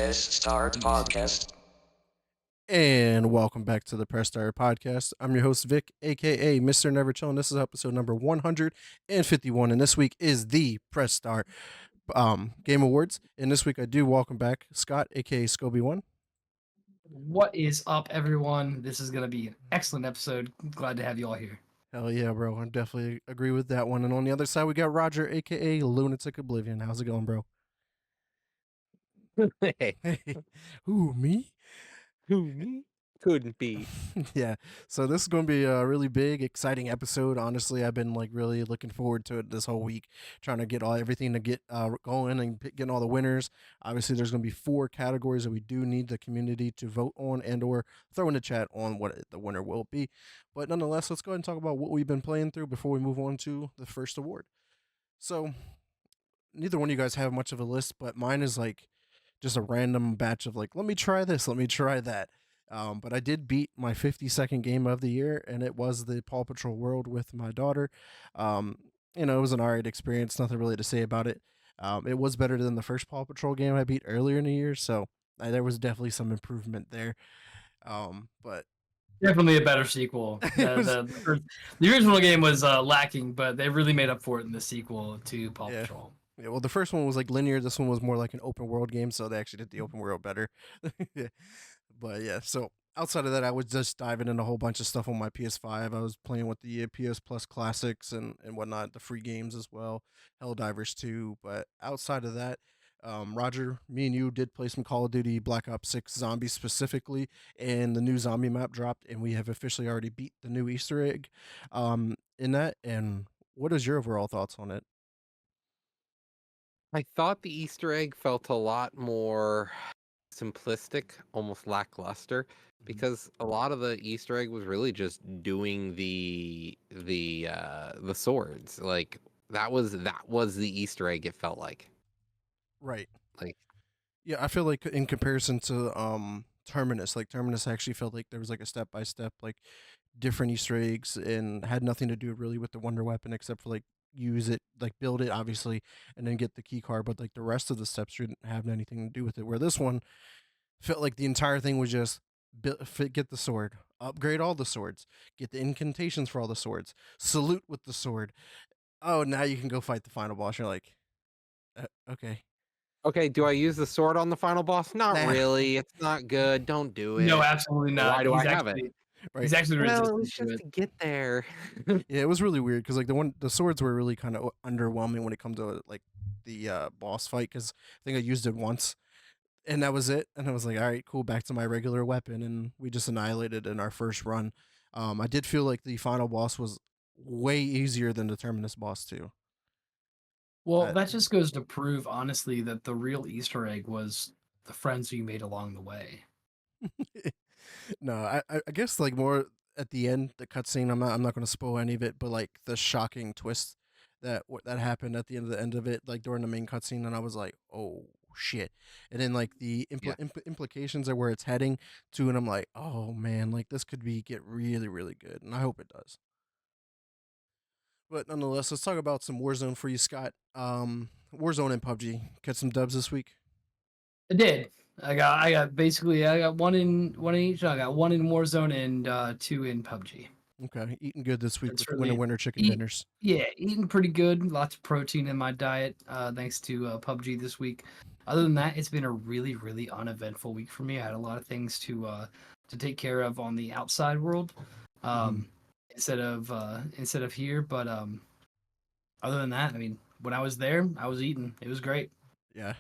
Press Start Podcast. And welcome back to the Press Start Podcast. I'm your host, Vic, aka Mr. Never Chill, and this is episode number 151. And this week is the Press Start Game Awards. And this week I do welcome back Scott, aka Scobie1. What is up, everyone? This is going to be an excellent episode. Glad to have you all here. Hell yeah, bro. I definitely agree with that one. And on the other side, we got Roger, aka Lunatic Oblivion. How's it going, bro? Hey, Hey, who, me? who me? Couldn't be. Yeah. So this is going to be a really big, exciting episode. Honestly, I've been like really looking forward to it this whole week, trying to get everything to get going and getting all the winners. Obviously, there's going to be 4 categories that we do need the community to vote on and/or throw in the chat on what the winner will be. But nonetheless, let's go ahead and talk about what we've been playing through before we move on to the first award. So neither one of you guys have much of a list, but mine is like just a random batch of like, let me try this, let me try that. But I did beat my 52nd game of the year, and it was the Paw Patrol World with my daughter. Um, it was an alright experience. Nothing really to say about it. It was better than the first Paw Patrol game I beat earlier in the year, so there was definitely some improvement there. But Definitely a better sequel. The original game was lacking, but they really made up for it in the sequel to Paw Yeah. Patrol. yeah, well, the first one was like linear. This one was more like an open world game, so they actually did the open world better. Yeah. But yeah, so outside of that, I was just diving in a whole bunch of stuff on my PS5. I was playing with the PS Plus classics and whatnot, the free games as well, Helldivers 2. But outside of that, Roger, me and you did play some Call of Duty Black Ops 6 Zombies specifically, and the new zombie map dropped, and we have officially already beat the new Easter egg in that. And what is your overall thoughts on it? I thought the Easter egg felt a lot more simplistic, almost lackluster, because a lot of the Easter egg was really just doing the swords. Like that was the Easter egg. It felt like Right. like Yeah, I feel like in comparison to Terminus, like Terminus actually felt like there was like a step by step like different Easter eggs and had nothing to do really with the Wonder Weapon except for like use it, like build it obviously, and then get the key card. But like the rest of the steps didn't have anything to do with it. Where this one felt like the entire thing was just get the sword, upgrade all the swords, get the incantations for all the swords, salute with the sword. Oh, now you can go fight the final boss. You're like, okay. okay, do I use the sword on the final boss? Not Nah. really. It's not good. Don't do it. No, absolutely not. Why do I have it? Right. He's actually Well, resistant it was to just it. to get there. Yeah, it was really weird because like the swords were really kind of underwhelming when it comes to like the boss fight because I think I used it once and that was it, and I was like, all right, cool, back to my regular weapon, and we just annihilated in our first run. I did feel like the final boss was way easier than the Terminus boss too. Well, that just goes to prove, honestly, that the real Easter egg was the friends you made along the way. No, I guess like more at the end, the cutscene. I'm not going to spoil any of it, but like the shocking twist that happened at the end of it, like during the main cutscene, and I was like, oh shit. And then like the Yeah. implications of where it's heading to, and I'm like, oh man, like this could get really really good, and I hope it does. But nonetheless, let's talk about some Warzone for you, Scott. Warzone and PUBG catch some dubs this week. I did. I got one in each. I got one in Warzone and 2 in PUBG. Okay, eating good this week That's with really winner chicken eat- dinners. Yeah, eating pretty good. Lots of protein in my diet, thanks to PUBG this week. Other than that, it's been a really, really uneventful week for me. I had a lot of things to take care of on the outside world, instead of here. But other than that, I mean, when I was there, I was eating. It was great. Yeah.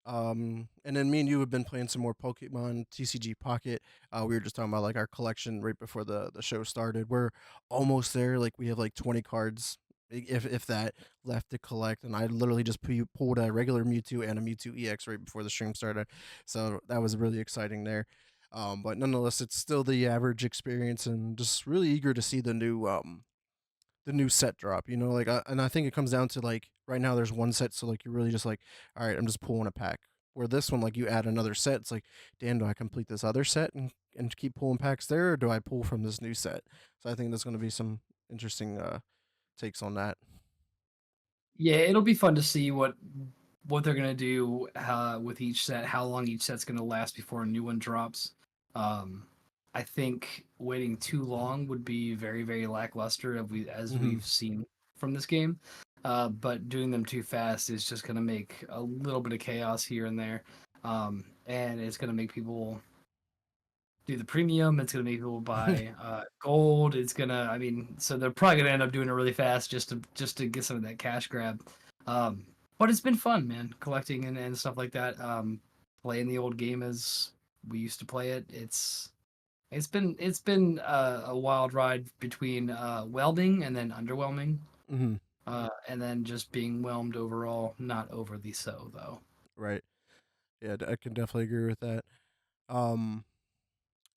And then me and you have been playing some more Pokemon TCG Pocket. We were just talking about like our collection right before the show started. We're almost there. Like we have like 20 cards, if that, left to collect. And I literally just pulled a regular Mewtwo and a Mewtwo EX right before the stream started. So that was really exciting there. But nonetheless, it's still the average experience, and just really eager to see the new set drop. Like, and I think it comes down to like right now there's one set, so like you're really just like, all right, I'm just pulling a pack. Where this one, like you add another set, it's like, damn, do I complete this other set and keep pulling packs there, or do I pull from this new set? So I think there's going to be some interesting takes on that. Yeah, it'll be fun to see what what they're gonna do with each set, how long each set's gonna last before a new one drops. I think waiting too long would be very, very lackluster as Mhm. we've seen from this game. But doing them too fast is just gonna make a little bit of chaos here and there, and it's gonna make people do the premium. It's gonna make people buy gold. It's gonna, I mean, so they're probably gonna end up doing it really fast just to get some of that cash grab. But it's been fun, man, collecting and stuff like that. Playing the old game as we used to play it. It's been a wild ride between welding and then underwhelming, Mhm. and then just being whelmed overall. Not overly so though. Right. Yeah, I can definitely agree with that. Um,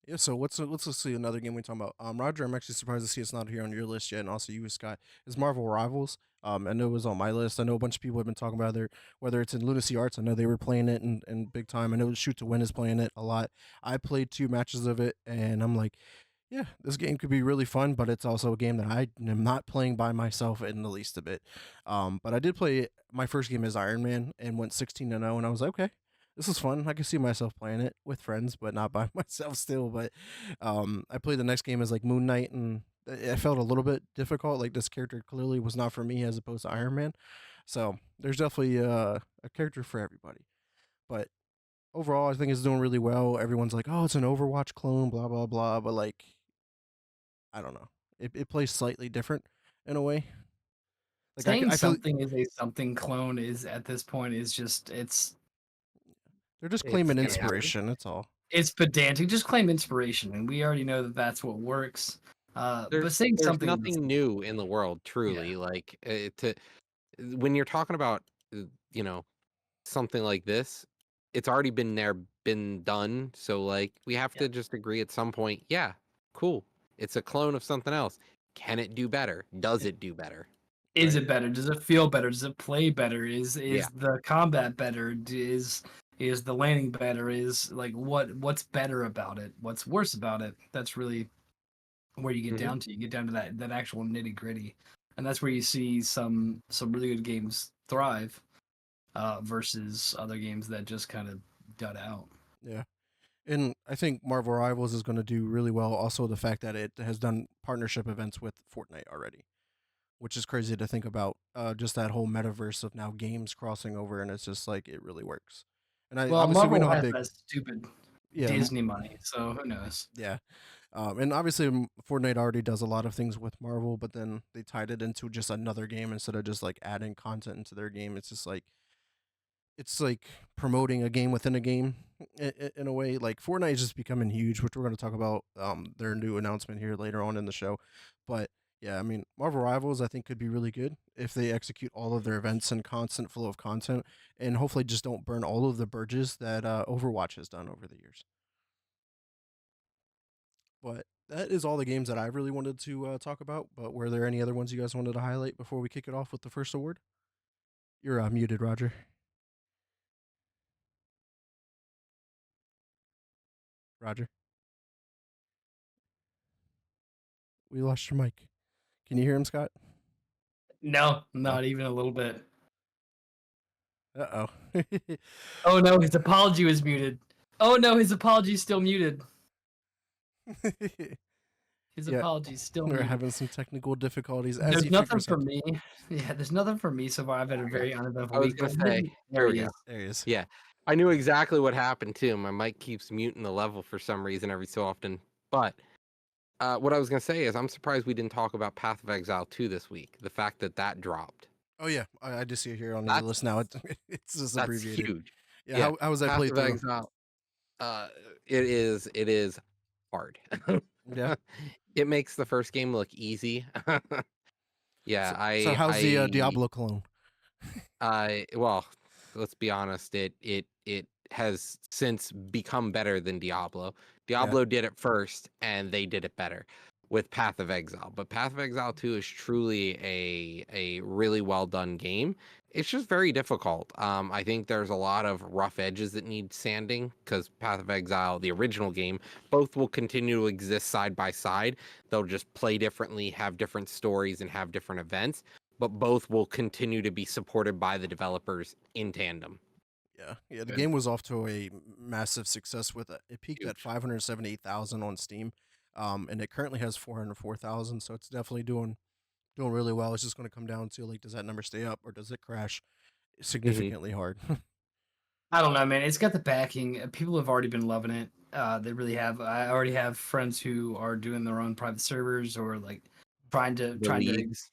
yeah. So let's see another game we talking about. Roger, I'm actually surprised to see it's not here on your list yet, and also you, Scott. Is Marvel Rivals? I know it was on my list. I know a bunch of people have been talking about it, whether it's in Lunacy Arts. I know they were playing it and big time. I know Shoot to Win is playing it a lot. I played 2 matches of it, and I'm like, yeah, this game could be really fun, but it's also a game that I am not playing by myself in the least a bit. But I did play my first game as Iron Man and went 16-0, and I was like, okay, this is fun. I can see myself playing it with friends, but not by myself still. But I played the next game as like Moon Knight, and it felt a little bit difficult. Like this character clearly was not for me as opposed to Iron Man. So there's definitely a character for everybody. But overall, I think it's doing really well. Everyone's like, oh, it's an Overwatch clone, blah blah blah. But like, I don't know. It plays slightly different in a way. Like Saying I feel something is a something clone is at this point is just they're just It's claiming it's inspiration. That's all. it's pedantic. Just claim inspiration, and we already know that that's what works. But saying There's something that's nothing new in the world, yeah, truly. Like to when you're talking about you know something like this, it's already been there, been done. So like we have yeah. to just agree at some point. Yeah, cool. It's a clone of something else. Can it do better? Does it do better? Is Right? it better? Does it feel better? Does it play better? Is Yeah. the combat better? Is the landing better? Is like what's better about it? What's worse about it? That's really where you get hmm down to. You get down to that actual nitty gritty, and that's where you see some really good games thrive, versus other games that just kind of dud out. Yeah. And I think Marvel Rivals is going to do really well. Also, the fact that it has done partnership events with Fortnite already, which is crazy to think about. Just that whole metaverse of now games crossing over, and it's just like it really works. And I Well, obviously we Marvel know how has big, that stupid yeah, Disney money, so who knows? yeah. And obviously Fortnite already does a lot of things with Marvel, but then they tied it into just another game instead of just like adding content into their game. It's like promoting a game within a game in a way. Like Fortnite is just becoming huge, which we're going to talk about their new announcement here later on in the show. But yeah, I mean, Marvel Rivals I think could be really good if they execute all of their events and constant flow of content, and hopefully just don't burn all of the bridges that Overwatch has done over the years. But that is all the games that I really wanted to talk about. But were there any other ones you guys wanted to highlight before we kick it off with the first award? You're muted, Roger. Roger, we lost your mic. Can you hear him, Scott? No, Oh, not even a little bit. uh oh. Oh no, his apology was muted. Oh no, his apology is still muted. His Yeah, apology is still we're muted. having some technical difficulties as There's he nothing figures for out. me. Yeah, there's nothing for me so far. I've had a There we go. very uneventful I was week. gonna But say, there here we he go. is. There he is. Yeah. I knew exactly what happened too. My mic keeps muting the level for some reason every so often. But what I was gonna say is I'm surprised we didn't talk about Path of Exile 2 this week. The fact that that dropped. Oh yeah, I just see it here on your That's list now. It's just that's abbreviated. huge. Yeah, Yeah. how was that Path played of through? Exile. Uh, it is hard. Yeah. It makes the first game look easy. Yeah, So how's the Diablo clone? well, let's be honest, it has since become better than Diablo. Yeah. Diablo did it first and they did it better with Path of Exile. But Path of Exile 2 is truly a really well done game. It's just very difficult. I think there's a lot of rough edges that need sanding because Path of Exile, the original game, both will continue to exist side by side. They'll just play differently, have different stories, and have different events. but both will continue to be supported by the developers in tandem. Yeah. The Good. game was off to a massive success with it. It peaked at Huge. 578,000 on Steam, and it currently has 404,000. So it's definitely doing really well. It's just going to come down to like, does that number stay up or does it crash significantly hard? I don't know, man. It's got the backing. People have already been loving it. They really have. I already have friends who are doing their own private servers or like trying to The leagues.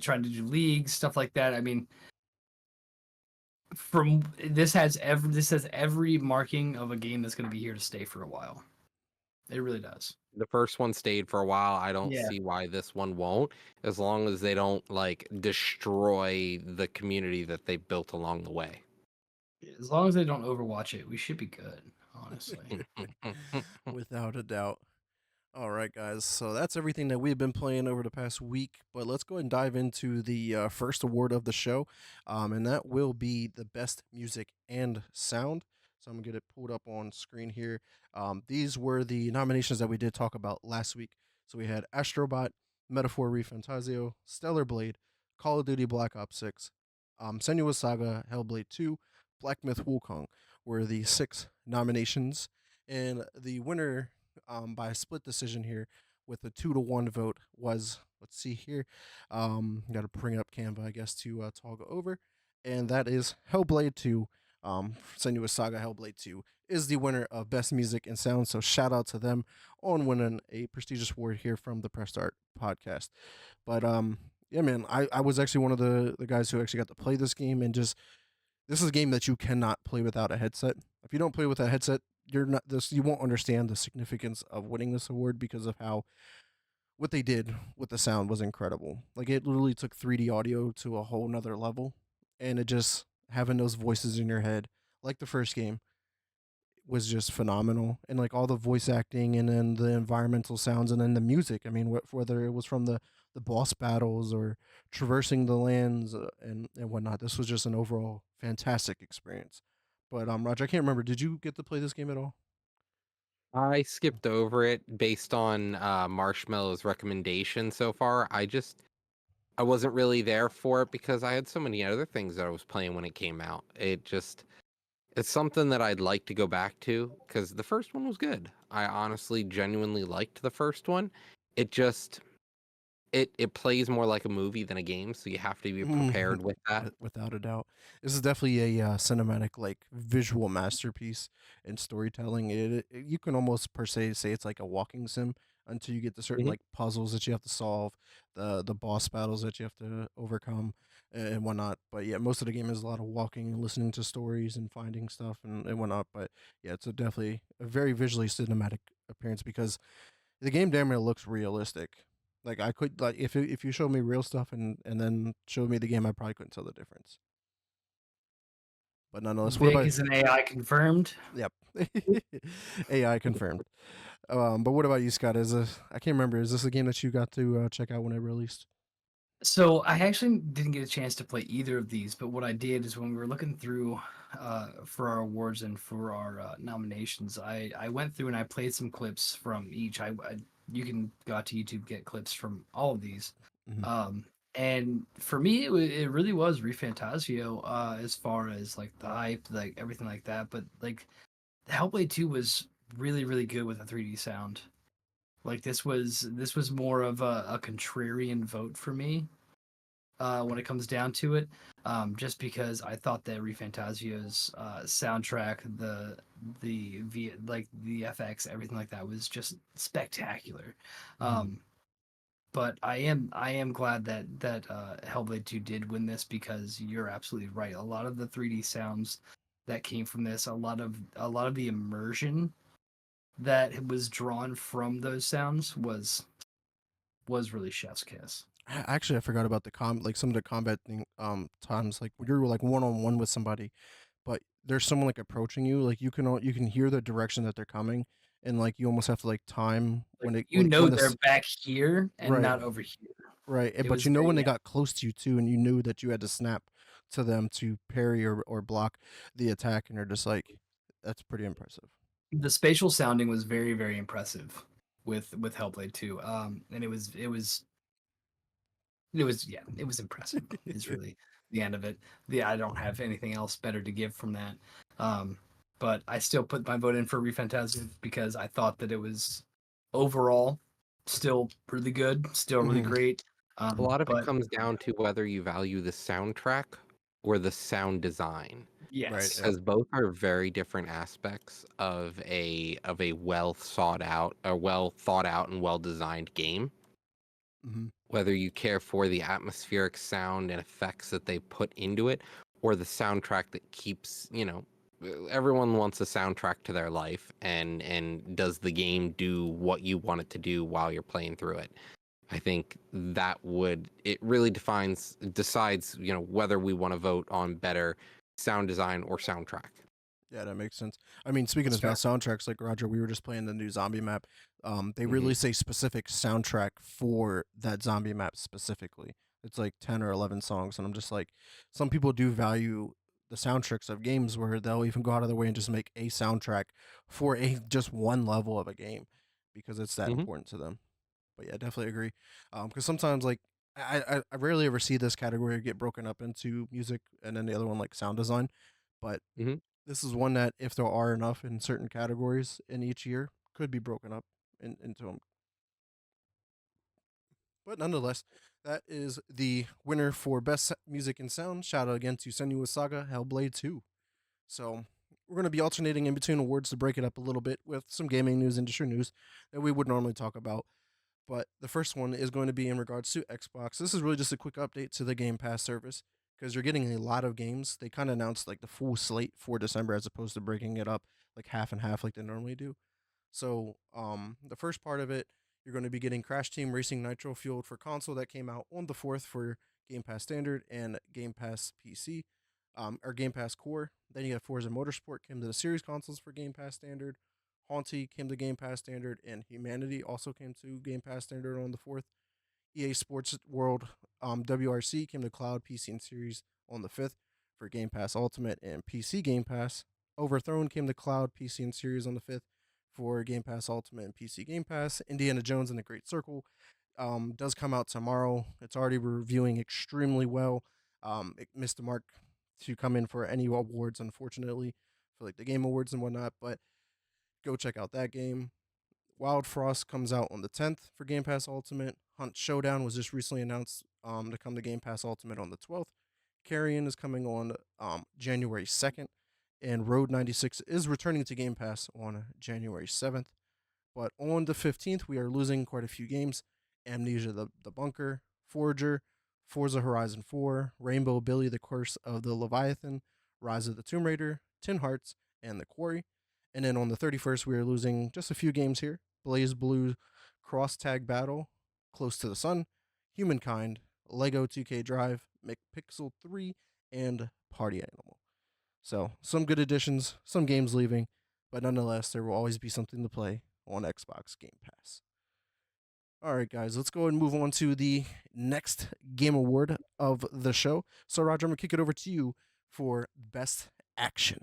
trying to do leagues, stuff like that. I mean, from this has every marking of a game that's going to be here to stay for a while. It really does. The first one stayed for a while. I don't Yeah. see why this one won't, as long as they don't like destroy the community that they built along the way. As long as they don't overwatch it, we should be good, honestly. Without a doubt. All right, guys. So that's everything that we've been playing over the past week. But let's go ahead and dive into the first award of the show, and that will be the best music and sound. So I'm gonna get it pulled up on screen here. These were the nominations that we did talk about last week. So we had Astrobot, Metaphor ReFantazio, Stellar Blade, Call of Duty Black Ops 6, Senua Saga, Hellblade 2, Black Myth Wukong were the 6 nominations, and the winner by a split decision here with a 2-1 vote was, let's see here, got to bring up Canva, I guess, to toggle over, and that is Hellblade 2. Senua Saga Hellblade 2 is the winner of Best Music and Sound, so shout out to them on winning a prestigious award here from the Press Start podcast. But yeah, man, I was actually one of the guys who actually got to play this game, and just this is a game that you cannot play without a headset. If you don't play with a headset, you won't understand the significance of winning this award because of how what they did with the sound was incredible. Like it literally took 3D audio to a whole nother level, and it just having those voices in your head, like the first game, was just phenomenal. And like all the voice acting, and then the environmental sounds, and then the music. I mean, whether it was from the boss battles or traversing the lands, and whatnot, this was just an overall fantastic experience. But Roger, I can't remember. Did you get to play this game at all? I skipped over it based on Marshmallow's recommendation so far. I wasn't really there for it because I had so many other things that I was playing when it came out. It's something that I'd like to go back to because the first one was good. I honestly genuinely liked the first one. It just it plays more like a movie than a game, so you have to be prepared with that. Without a doubt, this is definitely a cinematic, like visual masterpiece in storytelling. You can almost per se say it's like a walking sim until you get to certain Mhm. like puzzles that you have to solve, the boss battles that you have to overcome, and whatnot. But yeah, most of the game is a lot of walking and listening to stories and finding stuff and whatnot. But yeah, it's definitely a very visually cinematic appearance because the game damn near looks realistic. Like I could like if you showed me real stuff and then showed me the game, I probably couldn't tell the difference. But nonetheless, what Vic about is an AI confirmed. yep, AI confirmed. But what about you, Scott? I can't remember. Is this a game that you got to check out when it released? So I actually didn't get a chance to play either of these, but what I did is when we were looking through for our awards and for our nominations, I went through and I played some clips from each. You can go out to YouTube, get clips from all of these. Mhm. And for me, it really was ReFantazio as far as like the hype, like everything like that. But like the Hellblade 2 was really, really good with a 3D sound. Like this was more of a contrarian vote for me when it comes down to it, just because I thought that ReFantasio's soundtrack, like the FX, everything like that was just spectacular. But I am glad that Hellblade 2 did win this because you're absolutely right. A lot of the 3D sounds that came from this, a lot of the immersion that was drawn from those sounds was really chef's kiss. Actually, I forgot about like some of the combat times, like when you're like one on one with somebody, but there's someone like approaching you, like you can hear the direction that they're coming, and like you almost have to like time Like when they're back here and right. not over here. Right, It but was you know very when they got close to you too, and you knew that you had to snap to them to parry or block the attack, and you're just like, that's pretty impressive. the spatial sounding was very, very impressive with Hellblade 2. And it was It was impressive. It's really the end of it. Yeah, I don't have anything else better to give from that. But I still put my vote in for ReFantazio because I thought that it was overall still really good, still really Mhm. great. A lot of it But comes down to whether you value the soundtrack or the sound design, Right. yes, Yep. because both are very different aspects of a well thought out and well designed game. Mhm. Whether you care for the atmospheric sound and effects that they put into it, or the soundtrack that keeps, everyone wants a soundtrack to their life, and does the game do what you want it to do while you're playing through it? I think it really decides, whether we want to vote on better sound design or soundtrack. Yeah, that makes sense. I mean, speaking that's about fair. soundtracks, like Roger, we were just playing the new zombie map. They Hmm. release a specific soundtrack for that zombie map specifically. It's like 10 or 11 songs, and I'm just like, some people do value the soundtracks of games where they'll even go out of their way and just make a soundtrack for a just one level of a game because it's that Hmm. important to them. But yeah, definitely agree. Because sometimes like I rarely ever see this category get broken up into music and then the other one like sound design. But Hmm. this is one that, if there are enough in certain categories in each year, could be broken up into them. But nonetheless, that is the winner for best music and sound. Shout out again to Senua's Saga Hellblade 2. So we're going to be alternating in between awards to break it up a little bit with some gaming news, industry news that we would normally talk about. But the first one is going to be in regards to Xbox. This is really just a quick update to the Game Pass service because you're getting a lot of games. They kind of announced like the full slate for December as opposed to breaking it up like half and half like they normally do. So, the first part of it, you're going to be getting Crash Team Racing Nitro Fueled for console that came out on the 4th for Game Pass Standard and Game Pass PC, or Game Pass Core. Then you have Forza Motorsport came to the series consoles for Game Pass Standard. Haunty came to Game Pass Standard, and Humanity also came to Game Pass Standard on the 4th. EA Sports World WRC came to Cloud, PC, and Series on the 5th for Game Pass Ultimate and PC Game Pass. Overthrown came to Cloud, PC, and Series on the 5th for Game Pass Ultimate and PC Game Pass. Indiana Jones and the Great Circle does come out tomorrow. It's already reviewing extremely well. It missed the mark to come in for any awards, unfortunately, for like the Game Awards and whatnot. But go check out that game. Wild Frost comes out on the 10th for Game Pass Ultimate. Hunt Showdown was just recently announced to come to Game Pass Ultimate on the 12th. Carrion is coming on January 2nd. And Road 96 is returning to Game Pass on January 7th. But on the 15th, we are losing quite a few games. Amnesia the Bunker, Forager, Forza Horizon 4, Rainbow Billy the Curse of the Leviathan, Rise of the Tomb Raider, Tin Hearts, and The Quarry. And then on the 31st, we are losing just a few games here. Blaze Blue Cross Tag Battle, Close to the Sun, Humankind, Lego 2K Drive, McPixel 3, and Party Animal. So, some good additions, some games leaving, but nonetheless, there will always be something to play on Xbox Game Pass. All right, guys, let's go and move on to the next game award of the show. So, Roger, I'm going to kick it over to you for Best Action.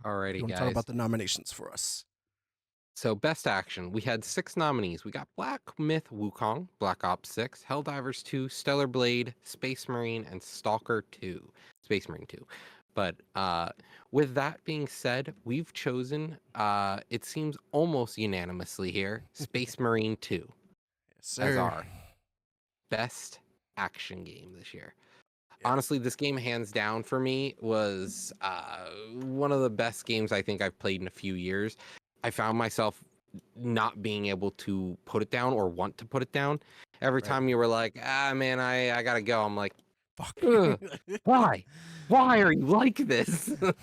You Alrighty, want to talk guys. about the nominations for us? So, best action, we had 6 nominees. We got Black Myth Wukong, Black Ops 6, Helldivers 2, Stellar Blade, Space Marine, and Stalker 2. Space Marine 2. But with that being said, we've chosen, it seems almost unanimously here, Space Marine 2 Yes, as sir. our best action game this year. Yeah. Honestly, this game, hands down for me, was one of the best games I think I've played in a few years. I found myself not being able to put it down or want to put it down. Every Right. time you were like, man, I gotta go. I'm like, Fuck. ugh, why? Why are you like this? We played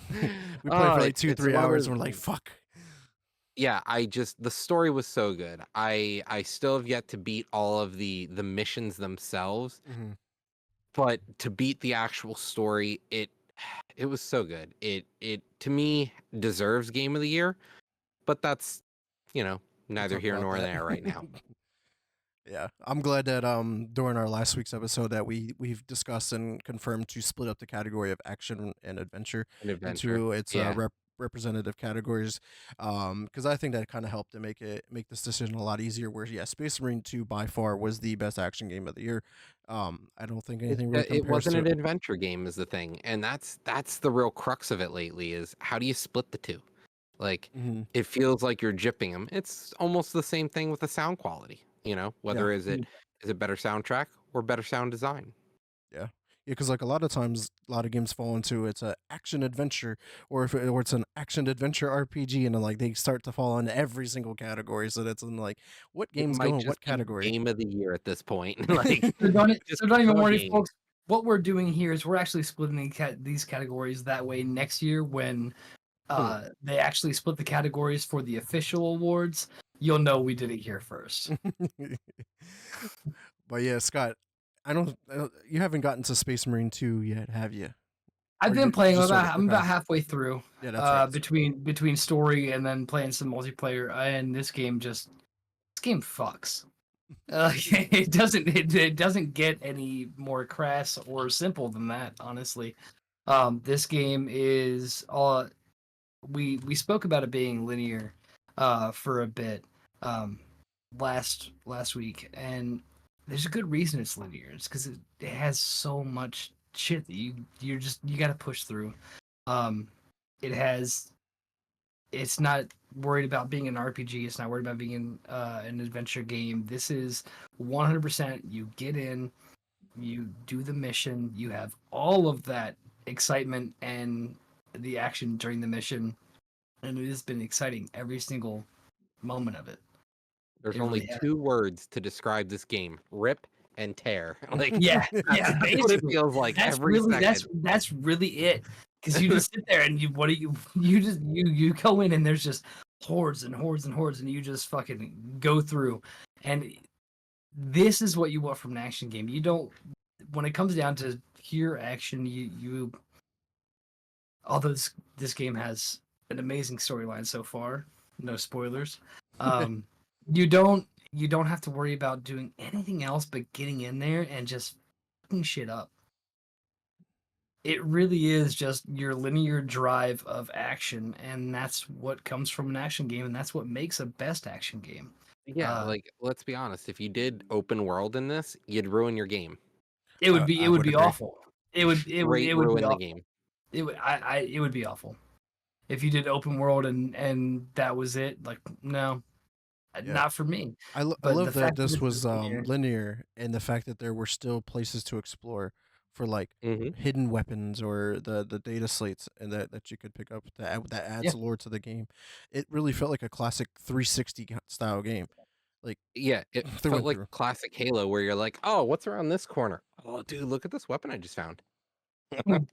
for like 2-3 It's one of hours those- and we're like, fuck. Yeah, the story was so good. I still have yet to beat all of the missions themselves, Mhm. but to beat the actual story, it was so good. It to me deserves game of the year, but that's We'll neither talk here about nor that. there right now. Yeah, I'm glad that during our last week's episode that we've discussed and confirmed to split up the category of action and adventure An adventure. into its Yeah. representative categories, because I think that kind of helped to make this decision a lot easier. Where yeah, Space Marine 2 by far was the best action game of the year. I don't think anything really It compares wasn't to an it. adventure game is the thing, and that's the real crux of it lately is how do you split the two? Like Hmm. it feels like you're jipping them. It's almost the same thing with the sound quality, Yeah, whether is it better soundtrack or better sound design. yeah, yeah. Because like a lot of times, a lot of games fall into it's a action adventure, or it's an action adventure RPG, and then like they start to fall into every single category. So that's in like what It games go might in what just be category. game of the year at this point. Like just So don't even the worry, game. folks. What we're doing here is we're actually splitting these categories. That way, next year when Hmm. they actually split the categories for the official awards, you'll know we did it here first. But yeah, Scott, you haven't gotten to Space Marine 2 yet, have you? I've Or been you playing just started? I'm Okay. about halfway through. Yeah, that's right. Between story and then playing some multiplayer, and this game fucks. It doesn't get any more crass or simple than that, honestly. This game is we spoke about it being linear for a bit last week, and there's a good reason it's linear. It's because it has so much shit that you got to push through. Um, it has it's not worried about being an RPG. It's not worried about being an adventure game. This is 100%. You get in, you do the mission, you have all of that excitement and the action during the mission, and it has been exciting every single moment of it. There's It only really has. two words to describe this game: rip and tear. Like Yeah, that's, yeah, that's what it basically. feels like That's every really second. that's really it. Because you just sit there and you just you go in and there's just hordes and hordes and hordes and you just fucking go through. And this is what you want from an action game. You don't when it comes down to pure action, you although this game has an amazing storyline so far, no spoilers. Um, you don't have to worry about doing anything else but getting in there and just fucking shit up. It really is just your linear drive of action, and that's what comes from an action game, and that's what makes a best action game. Yeah, Uh, like let's be honest. If you did open world in this, you'd ruin your game. it I would would be agree. awful. Straight It would be ruin the awful. game. It would be awful if you did open world and that was it. Like no, Yeah, not for me. I But the love that fact that this this is was linear, linear, and the fact that there were still places to explore for like Hmm. hidden weapons or the data slates and that you could pick up that yeah, adds lore to the game. It really felt like a classic 360 style game, like Yeah, it through felt and like through. classic Halo, where you're like, "Oh, what's around this corner? Oh, dude, look at this weapon I just found."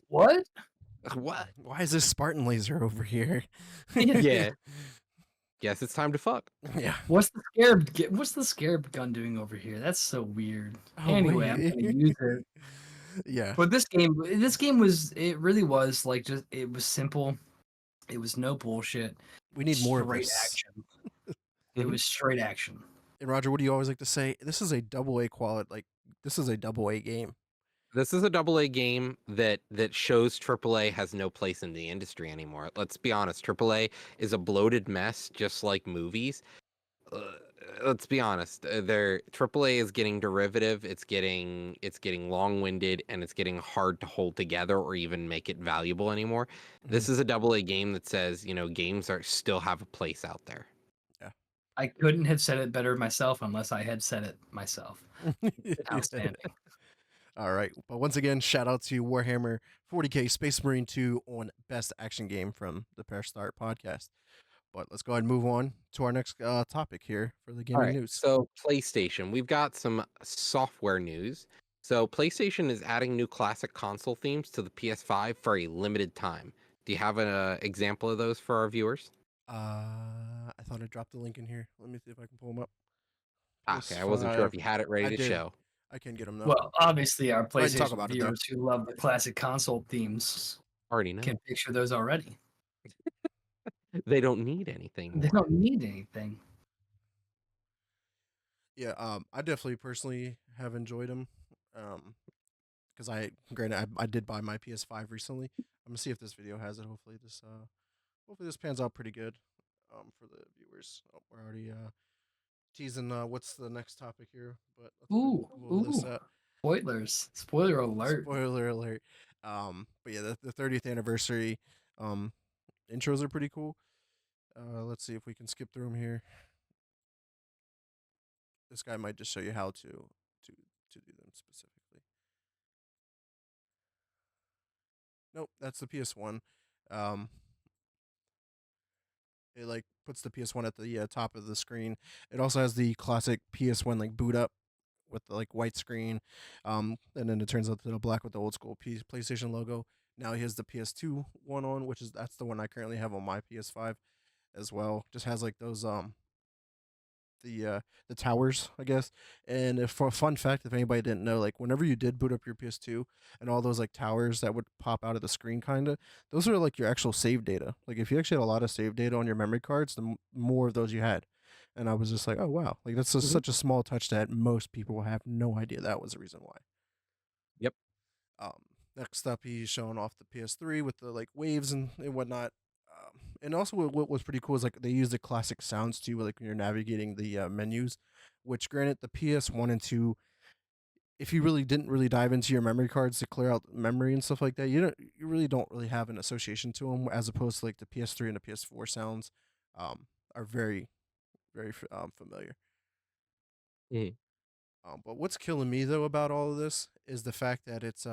what? What? Why is this Spartan laser over here? Yeah, guess it's time to fuck. Yeah. What's the scarab gun doing over here? That's so weird. Oh Anyway, I'm wait. gonna use it. Yeah. But this game was it really was like just it was simple. It was no bullshit. We need more of Straight this. action. It Mhm. was straight action. And Roger, what do you always like to say? This is a double A quality. Like this is a double A game. This is a double A game that shows AAA has no place in the industry anymore. Let's be honest, AAA is a bloated mess, just like movies. Uh, let's be honest, their AAA is getting derivative. It's getting long-winded, and it's getting hard to hold together or even make it valuable anymore. Mhm. This is a double A game that says, games are still have a place out there. Yeah. I couldn't have said it better myself unless I had said it myself. Yeah. Outstanding. All right. But once again, shout out to Warhammer 40K Space Marine 2 on Best Action Game from the Pair Start podcast. But let's go ahead and move on to our next topic here for the All gaming right. news. So PlayStation, we've got some software news. So PlayStation is adding new classic console themes to the PS5 for a limited time. Do you have an example of those for our viewers? I thought I dropped the link in here. Let me see if I can pull them up. Okay, I wasn't sure PS5. if you had it ready I to did. show. I can get them though. Well, obviously our Go ahead and talk PlayStation about it though. viewers who love the classic console themes Already know. can picture those already. They don't need anything They more. don't need anything. Yeah. I definitely personally have enjoyed them. Because I did buy my PS5 recently. I'm gonna see if this video has it. Hopefully this hopefully this pans out pretty good for the viewers. Oh, we're already teasing what's the next topic here, but let's go ahead Ooh, and Google this ooh. up. Spoilers. Spoiler alert. Spoiler alert. But yeah, the 30th anniversary um intros are pretty cool. Let's see if we can skip through them here. This guy might just show you how to do them specifically. Nope, that's the PS1. Um, it like puts the PS1 at the top of the screen. It also has the classic PS1 like boot up with the like white screen, and then it turns out to the black with the old school PlayStation logo. Now he has the PS2 one on, which is that's the one I currently have on my PS5 as well. Just has like those the towers, I guess. And if for a fun fact, if anybody didn't know, like whenever you did boot up your PS2 and all those like towers that would pop out of the screen, kinda, those are like your actual save data. Like if you actually had a lot of save data on your memory cards, the more of those you had. And I was just like, oh wow, like that's just Mhm. such a small touch that most people will have no idea that was the reason why. Yep. Um, Next up, he's showing off the PS3 with the like waves and whatnot. And also, what was pretty cool is like they use the classic sounds too, like when you're navigating the menus. Which, granted, the PS1 and two, if you really didn't really dive into your memory cards to clear out memory and stuff like that, you really don't really have an association to them. As opposed to like the PS3 and the PS4 sounds, are very familiar. Mhm. But what's killing me though about all of this is the fact that it's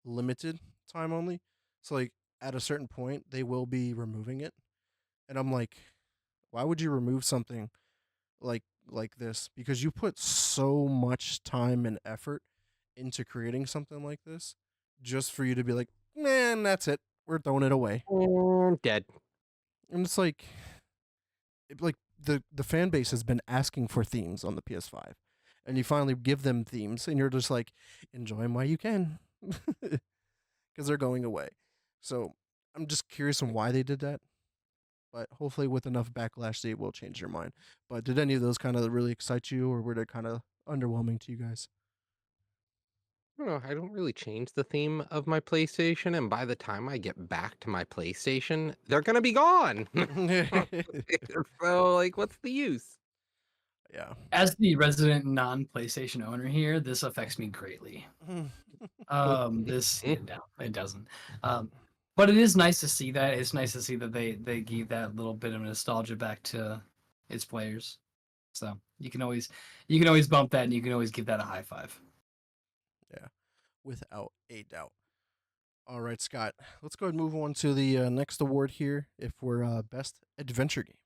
limited time only. So like at a certain point they will be removing it, and I'm like, why would you remove something like this? Because you put so much time and effort into creating something like this, just for you to be like, man, that's it, we're throwing it away. Dead. And it's like, like the fan base has been asking for themes on the PS5, and you finally give them themes, and you're just like, enjoy them while you can, because they're going away. So I'm just curious on why they did that, but hopefully with enough backlash they will change their mind. But did any of those kind of really excite you, or were they kind of underwhelming to you guys? I don't know. I don't really change the theme of my PlayStation, and by the time I get back to my PlayStation, they're gonna be gone. So, like, what's the use? Yeah. As the resident non-PlayStation owner here, this affects me greatly. This no, it doesn't. But it is nice to see that. It's nice to see that they gave that little bit of nostalgia back to its players. So you can always bump that, and you can always give that a high five. Yeah, without a doubt. All right, Scott. Let's go ahead and move on to the next award here. If we're best adventure game.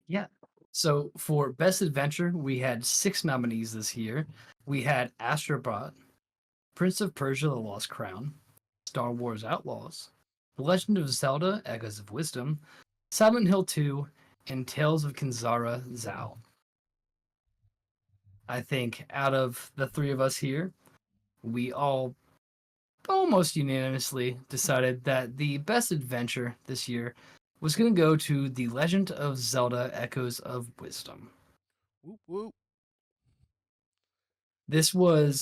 Yeah. So for best adventure, we had 6 nominees this year. We had Astrobot, Prince of Persia: The Lost Crown, Star Wars Outlaws, The Legend of Zelda: Echoes of Wisdom, Silent Hill 2, and Tales of Kinzara Zao. I think out of the 3 of us here, we all almost unanimously decided that the best adventure this year was going to go to The Legend of Zelda: Echoes of Wisdom. Whoop whoop. This was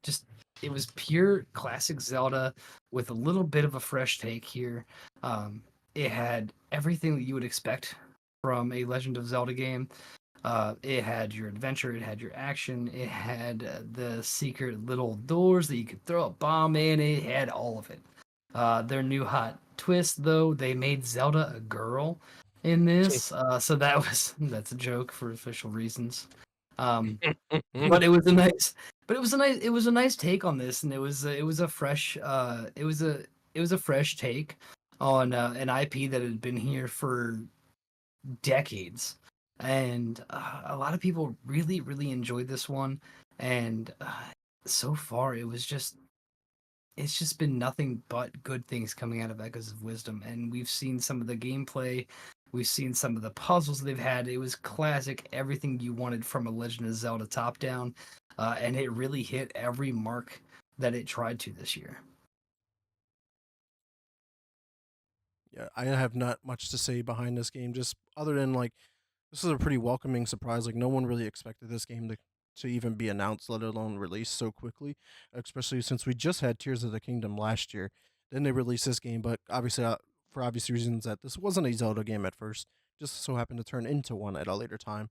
just, it was pure classic Zelda with a little bit of a fresh take here. It had everything that you would expect from a Legend of Zelda game. It had your adventure, it had your action, it had the secret little doors that you could throw a bomb in. It had all of it. Their new hot twist, though, they made Zelda a girl in this, so that's a joke for official reasons. But it was a nice take on this, and it was a fresh it was a fresh take on an IP that had been here for decades, and a lot of people really enjoyed this one, and so far it's just been nothing but good things coming out of Echoes of Wisdom, and we've seen some of the gameplay. We've seen some of the puzzles they've had. It was classic, everything you wanted from a Legend of Zelda top down, and it really hit every mark that it tried to this year. Yeah, I have not much to say behind this game, just other than like this is a pretty welcoming surprise. Like no one really expected this game to even be announced, let alone released so quickly. Especially since we just had Tears of the Kingdom last year. Then they released this game, but obviously for obvious reasons that this wasn't a Zelda game at first, just so happened to turn into one at a later time.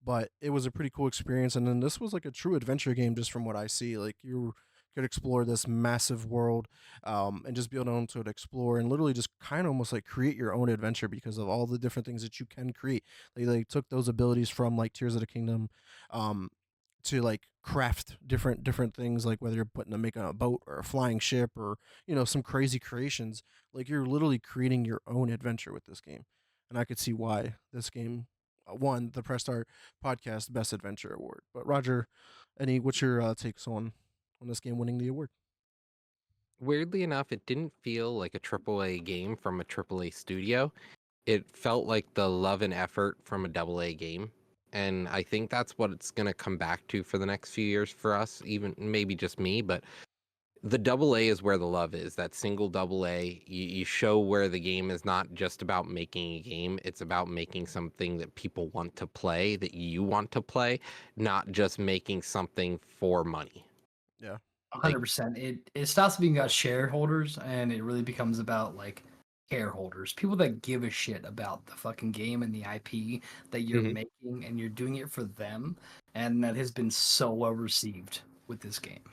But it was a pretty cool experience, and then this was like a true adventure game, just from what I see. Like you could explore this massive world, and just be able to explore and literally just kind of almost like create your own adventure because of all the different things that you can create. They took those abilities from like Tears of the Kingdom, um, to like craft different things, like whether you're making a boat or a flying ship or some crazy creations. Like you're literally creating your own adventure with this game, and I could see why this game won the Press Start Podcast Best Adventure Award. But Roger, what's your takes on this game winning the award? Weirdly enough, it didn't feel like a AAA game from a AAA studio. It felt like the love and effort from a AA game. And I think that's what it's going to come back to for the next few years for us, even maybe just me. But the AA is where the love is. That single AA, you show where the game is not just about making a game, it's about making something that people want to play, that you want to play, not just making something for money. Yeah. 100%. It stops being about shareholders and it really becomes about like shareholders, people that give a shit about the fucking game and the IP that you're Mhm. making, and you're doing it for them, and that has been so well received with this game.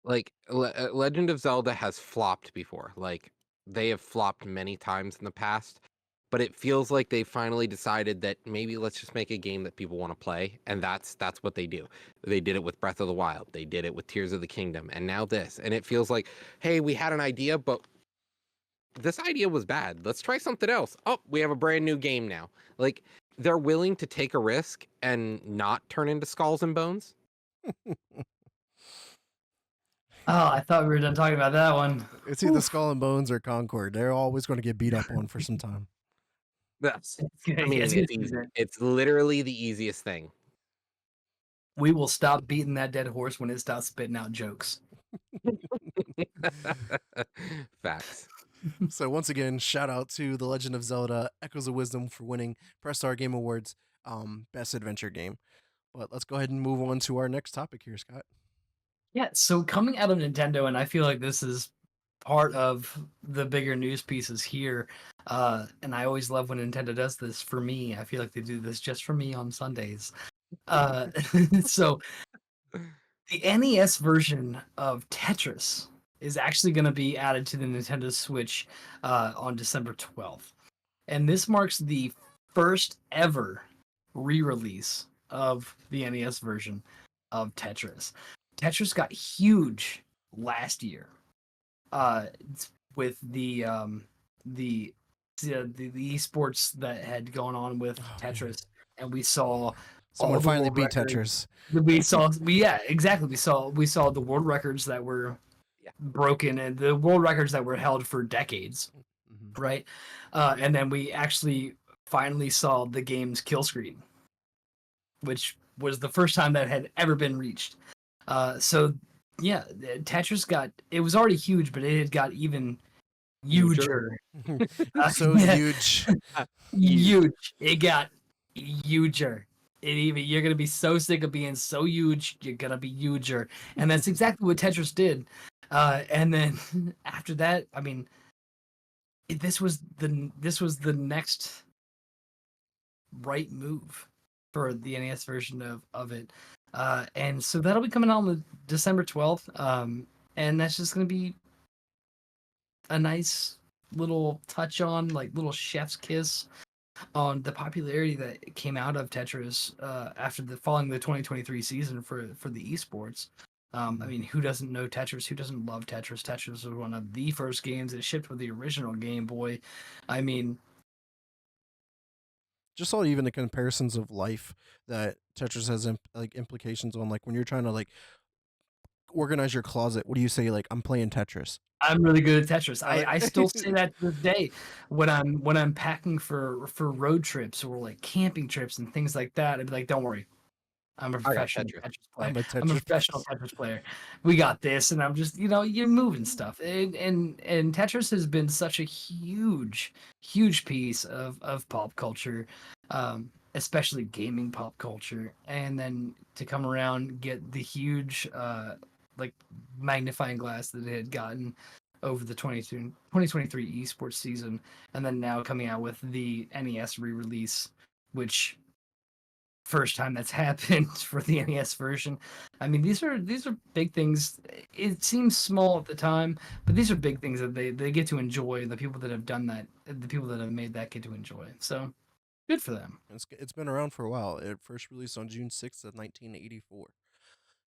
Like Legend of Zelda has flopped before. Like they have flopped many times in the past, but it feels like they finally decided that maybe let's just make a game that people want to play, and that's what they do. They did it with Breath of the Wild, they did it with Tears of the Kingdom, and now this. And it feels like, hey, we had an idea, but this idea was bad. Let's try something else. Oh, we have a brand new game now. Like they're willing to take a risk and not turn into Skulls and Bones. Oh, I thought we were done talking about that one. It's either Oof. Skull and Bones or Concord. They're always going to get beat up on for some time. That's Yeah, I mean, it's it's gonna be easy. that. It's literally the easiest thing. We will stop beating that dead horse when it stops spitting out jokes. Facts. So once again, shout out to The Legend of Zelda: Echoes of Wisdom for winning Press Star Game Awards Best Adventure Game. But let's go ahead and move on to our next topic here, Scott. Yeah, so coming out of Nintendo, and I feel like this is part of the bigger news pieces here. And I always love when Nintendo does this for me. I feel like they do this just for me on Sundays. So the NES version of Tetris is actually going to be added to the Nintendo Switch on December 12th. And this marks the first ever re-release of the NES version of Tetris. Tetris got huge last year with the esports that had gone on with Tetris, and we saw Someone the finally world beat records. Tetris. Yeah, exactly. We saw the world records that were broken and the world records that were held for decades, right? And then we actually finally saw the game's kill screen, which was the first time that had ever been reached. So yeah, Tetris it was already huge, but it had got even huger. So Yeah. huge. Huge. It got huger. You're gonna be so sick of being so huge, you're gonna be huger, and that's exactly what Tetris did. And then after that, I mean, this was the next right move for the NES version of it. And so that'll be coming out on December 12th. And that's just gonna be a nice little touch on, like little chef's kiss on the popularity that came out of Tetris after following the 2023 season for the esports. I mean, who doesn't know Tetris? Who doesn't love Tetris? Tetris was one of the first games that shipped with the original Game Boy. I mean, just saw even the comparisons of life that Tetris has implications on, like when you're trying to like organize your closet. What do you say? Like, I'm playing Tetris. I'm really good at Tetris. I- I still say that to this day when I'm packing for road trips or like camping trips and things like that. I'd be like, don't worry, I'm a got professional Tetris. Tetris player. I'm a I'm a Tetris professional Tetris player. We got this, and I'm just you're moving stuff, and Tetris has been such a huge piece of pop culture, especially gaming pop culture, and then to come around get the huge like magnifying glass that it had gotten over the 2023 esports season, and then now coming out with the NES re-release, which first time that's happened for the NES version. I mean, these are big things. It seems small at the time, but these are big things that they get to enjoy. The people that have done that, the people that have made that get to enjoy. So good for them. It's been around for a while. It first released on June 6th of 1984.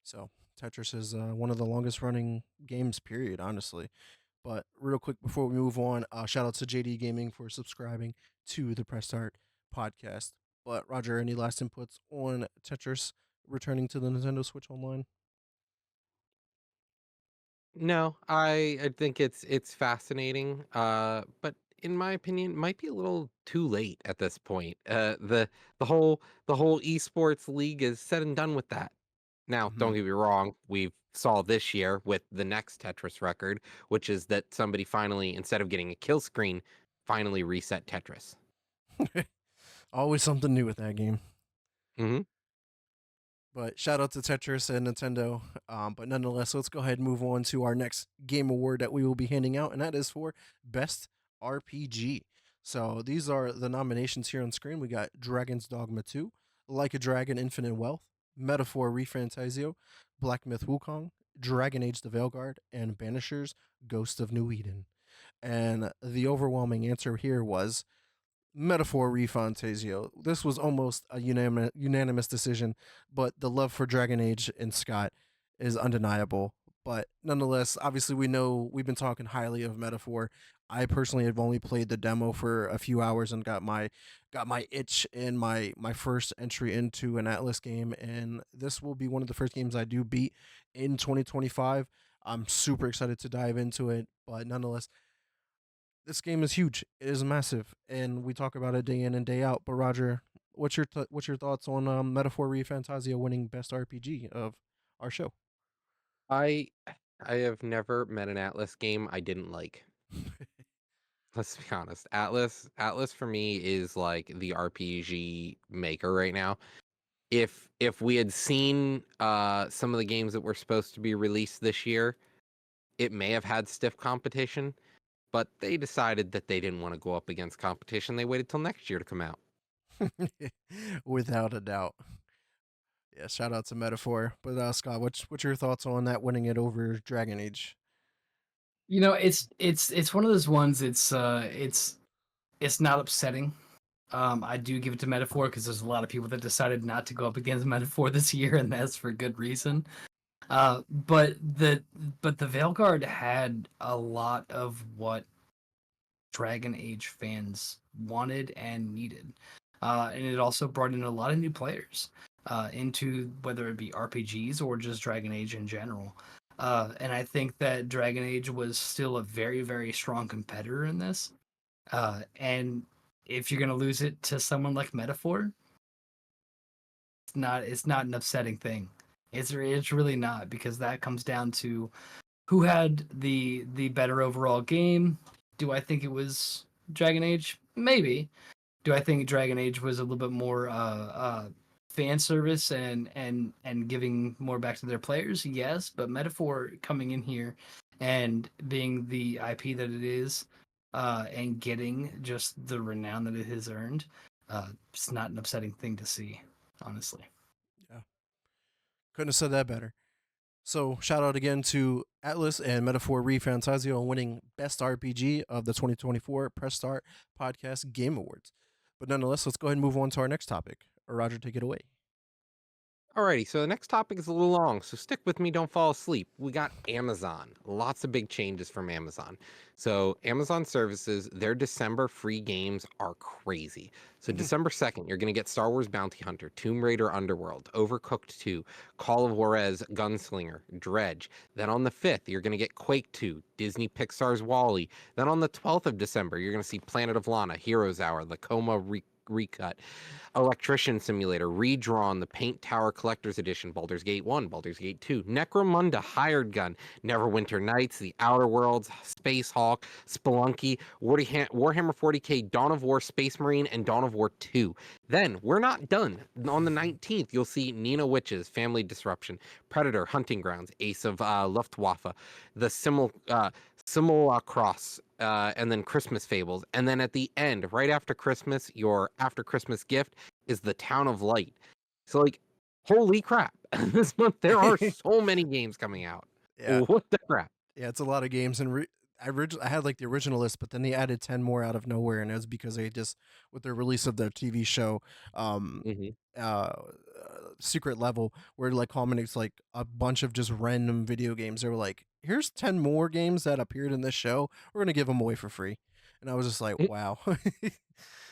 So Tetris is one of the longest running games, period, honestly. But real quick before we move on, shout out to JD Gaming for subscribing to the Press Start podcast. But Roger, any last inputs on Tetris returning to the Nintendo Switch Online? No, I think it's fascinating. But in my opinion, might be a little too late at this point. The whole esports league is said and done with that. Now, don't Mhm. get me wrong, we saw this year with the next Tetris record, which is that somebody finally, instead of getting a kill screen, finally reset Tetris. Always something new with that game. Hmm. But shout out to Tetris and Nintendo. But nonetheless, let's go ahead and move on to our next game award that we will be handing out, and that is for Best RPG. So these are the nominations here on screen. We got Dragon's Dogma 2, Like a Dragon Infinite Wealth, Metaphor Refantasio, Black Myth Wukong, Dragon Age the Veilguard, and Banishers Ghost of New Eden. And the overwhelming answer here was Metaphor Refantasio. This was almost a unanimous decision, but the love for Dragon Age and Scott is undeniable. But nonetheless, obviously, we know we've been talking highly of Metaphor. I personally have only played the demo for a few hours and got my itch in my first entry into an Atlas game, and this will be one of the first games I do beat in 2025. I'm super excited to dive into it, but nonetheless, this game is huge. It is massive, and we talk about it day in and day out. But Roger, what's your thoughts on Metaphor Refantasia winning Best RPG of our show? I I have never met an Atlas game I didn't like. Let's be honest. Atlas for me is like the RPG maker right now. If we had seen some of the games that were supposed to be released this year, it may have had stiff competition, but they decided that they didn't want to go up against competition. They waited till next year to come out. Without a doubt. Yeah, shout out to Metaphor. But Scott, what's your thoughts on that winning it over Dragon Age? You know, it's one of those ones. It's not upsetting. I do give it to Metaphor because there's a lot of people that decided not to go up against Metaphor this year, and that's for good reason. But the Veilguard had a lot of what Dragon Age fans wanted and needed, and it also brought in a lot of new players into whether it be RPGs or just Dragon Age in general. And I think that Dragon Age was still a very, very strong competitor in this. And if you're gonna lose it to someone like Metaphor, it's not an upsetting thing. It's really not, because that comes down to who had the better overall game. Do I think it was Dragon Age? Maybe. Do I think Dragon Age was a little bit more fan service and giving more back to their players? Yes, but Metaphor coming in here and being the IP that it is, and getting just the renown that it has earned, it's not an upsetting thing to see, honestly. Yeah, couldn't have said that better. So shout out again to Atlas and Metaphor Refantasio on winning Best RPG of the 2024 Press Start Podcast Game Awards. But nonetheless, let's go ahead and move on to our next topic. Roger, take it away. Alrighty, so the next topic is a little long, so stick with me, don't fall asleep. We got Amazon. Lots of big changes from Amazon. So, Amazon services, their December free games are crazy. So, December 2nd, you're going to get Star Wars Bounty Hunter, Tomb Raider Underworld, Overcooked 2, Call of Juarez Gunslinger, Dredge. Then on the 5th, you're going to get Quake 2, Disney Pixar's Wall-E. Then on the 12th of December, you're going to see Planet of Lana, Heroes Hour, Lacoma Recut, Electrician Simulator, Redrawn, the Paint Tower Collector's Edition, Baldur's Gate 1, Baldur's Gate 2, Necromunda, Hired Gun, Neverwinter Nights, The Outer Worlds, Space Hulk, Spelunky, Warhammer 40k, Dawn of War, Space Marine, and Dawn of War 2. Then, we're not done. On the 19th, you'll see Nina Witches, Family Disruption, Predator, Hunting Grounds, Ace of Luftwaffe, the Simulacross, and then Christmas Fables, and then at the end, right after Christmas, your after Christmas gift is the Town of Light. So like, holy crap! This month there are so many games coming out. Yeah. What the crap? Yeah, it's a lot of games, and I had like the original list, but then they added 10 more out of nowhere, and it was because they just with the release of their TV show, um, Hmm. uh, Secret Level, where it like culminates like a bunch of just random video games. They were like, "Here's 10 more games that appeared in this show. We're gonna give them away for free," and I was just like, "Wow."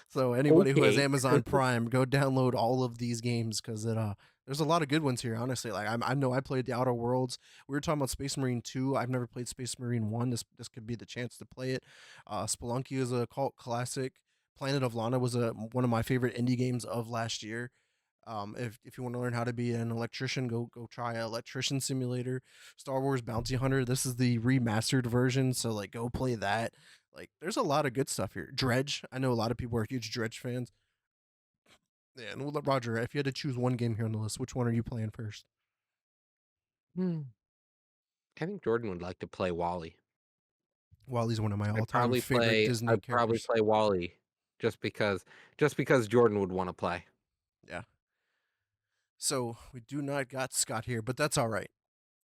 So anybody who has Okay. Amazon Prime, go download all of these games because there's a lot of good ones here. Honestly, like I know I played the Outer Worlds. We were talking about Space Marine 2. I've never played Space Marine 1. This could be the chance to play it. Spelunky is a cult classic. Planet of Lana was one of my favorite indie games of last year. If you want to learn how to be an electrician, go try Electrician Simulator. Star Wars Bounty Hunter. This is the remastered version, so like go play that. Like there's a lot of good stuff here. Dredge. I know a lot of people are huge Dredge fans. Yeah, and Roger, if you had to choose one game here on the list, which one are you playing first? Hmm. I think Jordan would like to play Wally. Wally's one of my I'd all-time favorite Disney I'd probably characters. play Wally, just because Jordan would want to play. Yeah. So we do not got Scott here, but that's all right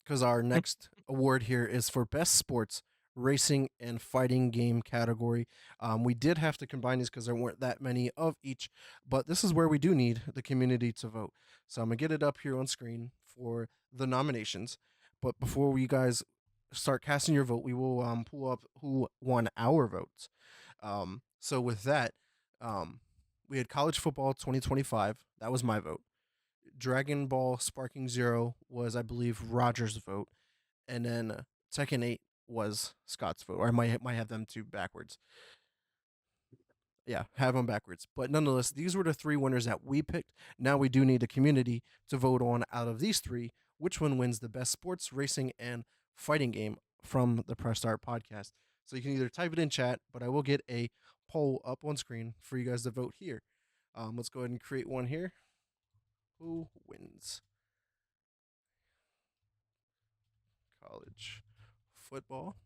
because our next award here is for best sports racing and fighting game category. We did have to combine these because there weren't that many of each, but this is where we do need the community to vote. So I'm gonna get it up here on screen for the nominations. But before we guys start casting your vote, we will pull up who won our votes. So with that, um, we had college football 2025. That was my vote. Dragon Ball Sparking Zero was, I believe, Roger's vote, and then Tekken 8 was Scott's vote. Or I might have them two backwards. Yeah, have them backwards. But nonetheless, these were the three winners that we picked. Now we do need a community to vote on out of these three which one wins the best sports, racing, and fighting game from the Press Start podcast. So you can either type it in chat, but I will get a poll up on screen for you guys to vote here. Let's go ahead and create one here. Who wins? College football,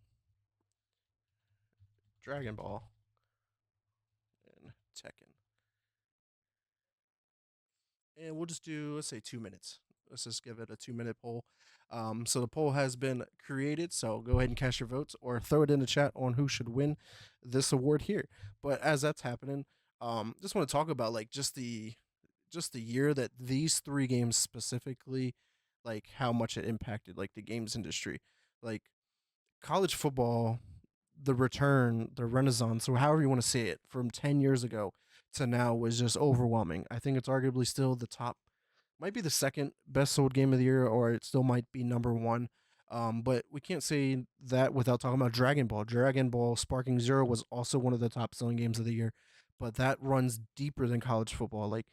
Dragon Ball, and Tekken. And we'll just do, let's say, 2 minutes. Let's just give it a 2 minute poll. So the poll has been created. So go ahead and cast your votes or throw it in the chat on who should win this award here. But as that's happening, just want to talk about like just the year that these three games specifically, like how much it impacted like the games industry. Like college football, the return, the renaissance, or however you want to say it, from 10 years ago to now was just overwhelming. I think it's arguably still the top, might be the second best sold game of the year, or it still might be number one. But we can't say that without talking about Dragon Ball. Dragon Ball Sparking Zero was also one of the top selling games of the year, but that runs deeper than college football. Like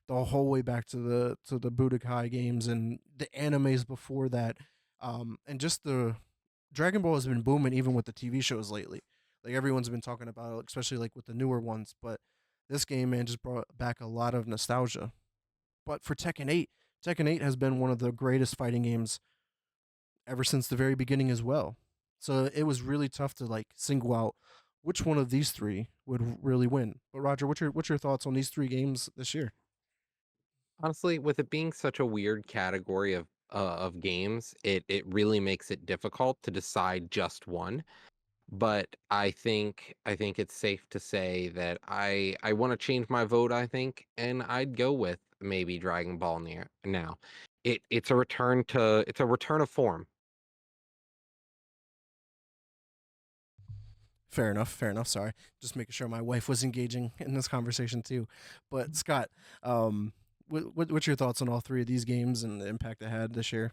the whole way back to the Budokai games and the animes before that, and just the Dragon Ball has been booming even with the TV shows lately. Like everyone's been talking about it, especially like with the newer ones. But this game, man, just brought back a lot of nostalgia. But for Tekken 8, Tekken 8 has been one of the greatest fighting games ever since the very beginning as well. So it was really tough to like single out which one of these three would really win. But Roger, what's your thoughts on these three games this year? Honestly, with it being such a weird category of games, it really makes it difficult to decide just one. But I think it's safe to say that I want to change my vote, I think, and I'd go with maybe Dragon Ball near now. It's a return of form. Fair enough. Fair enough. Sorry, just making sure my wife was engaging in this conversation too. But Scott, what's your thoughts on all three of these games and the impact they had this year?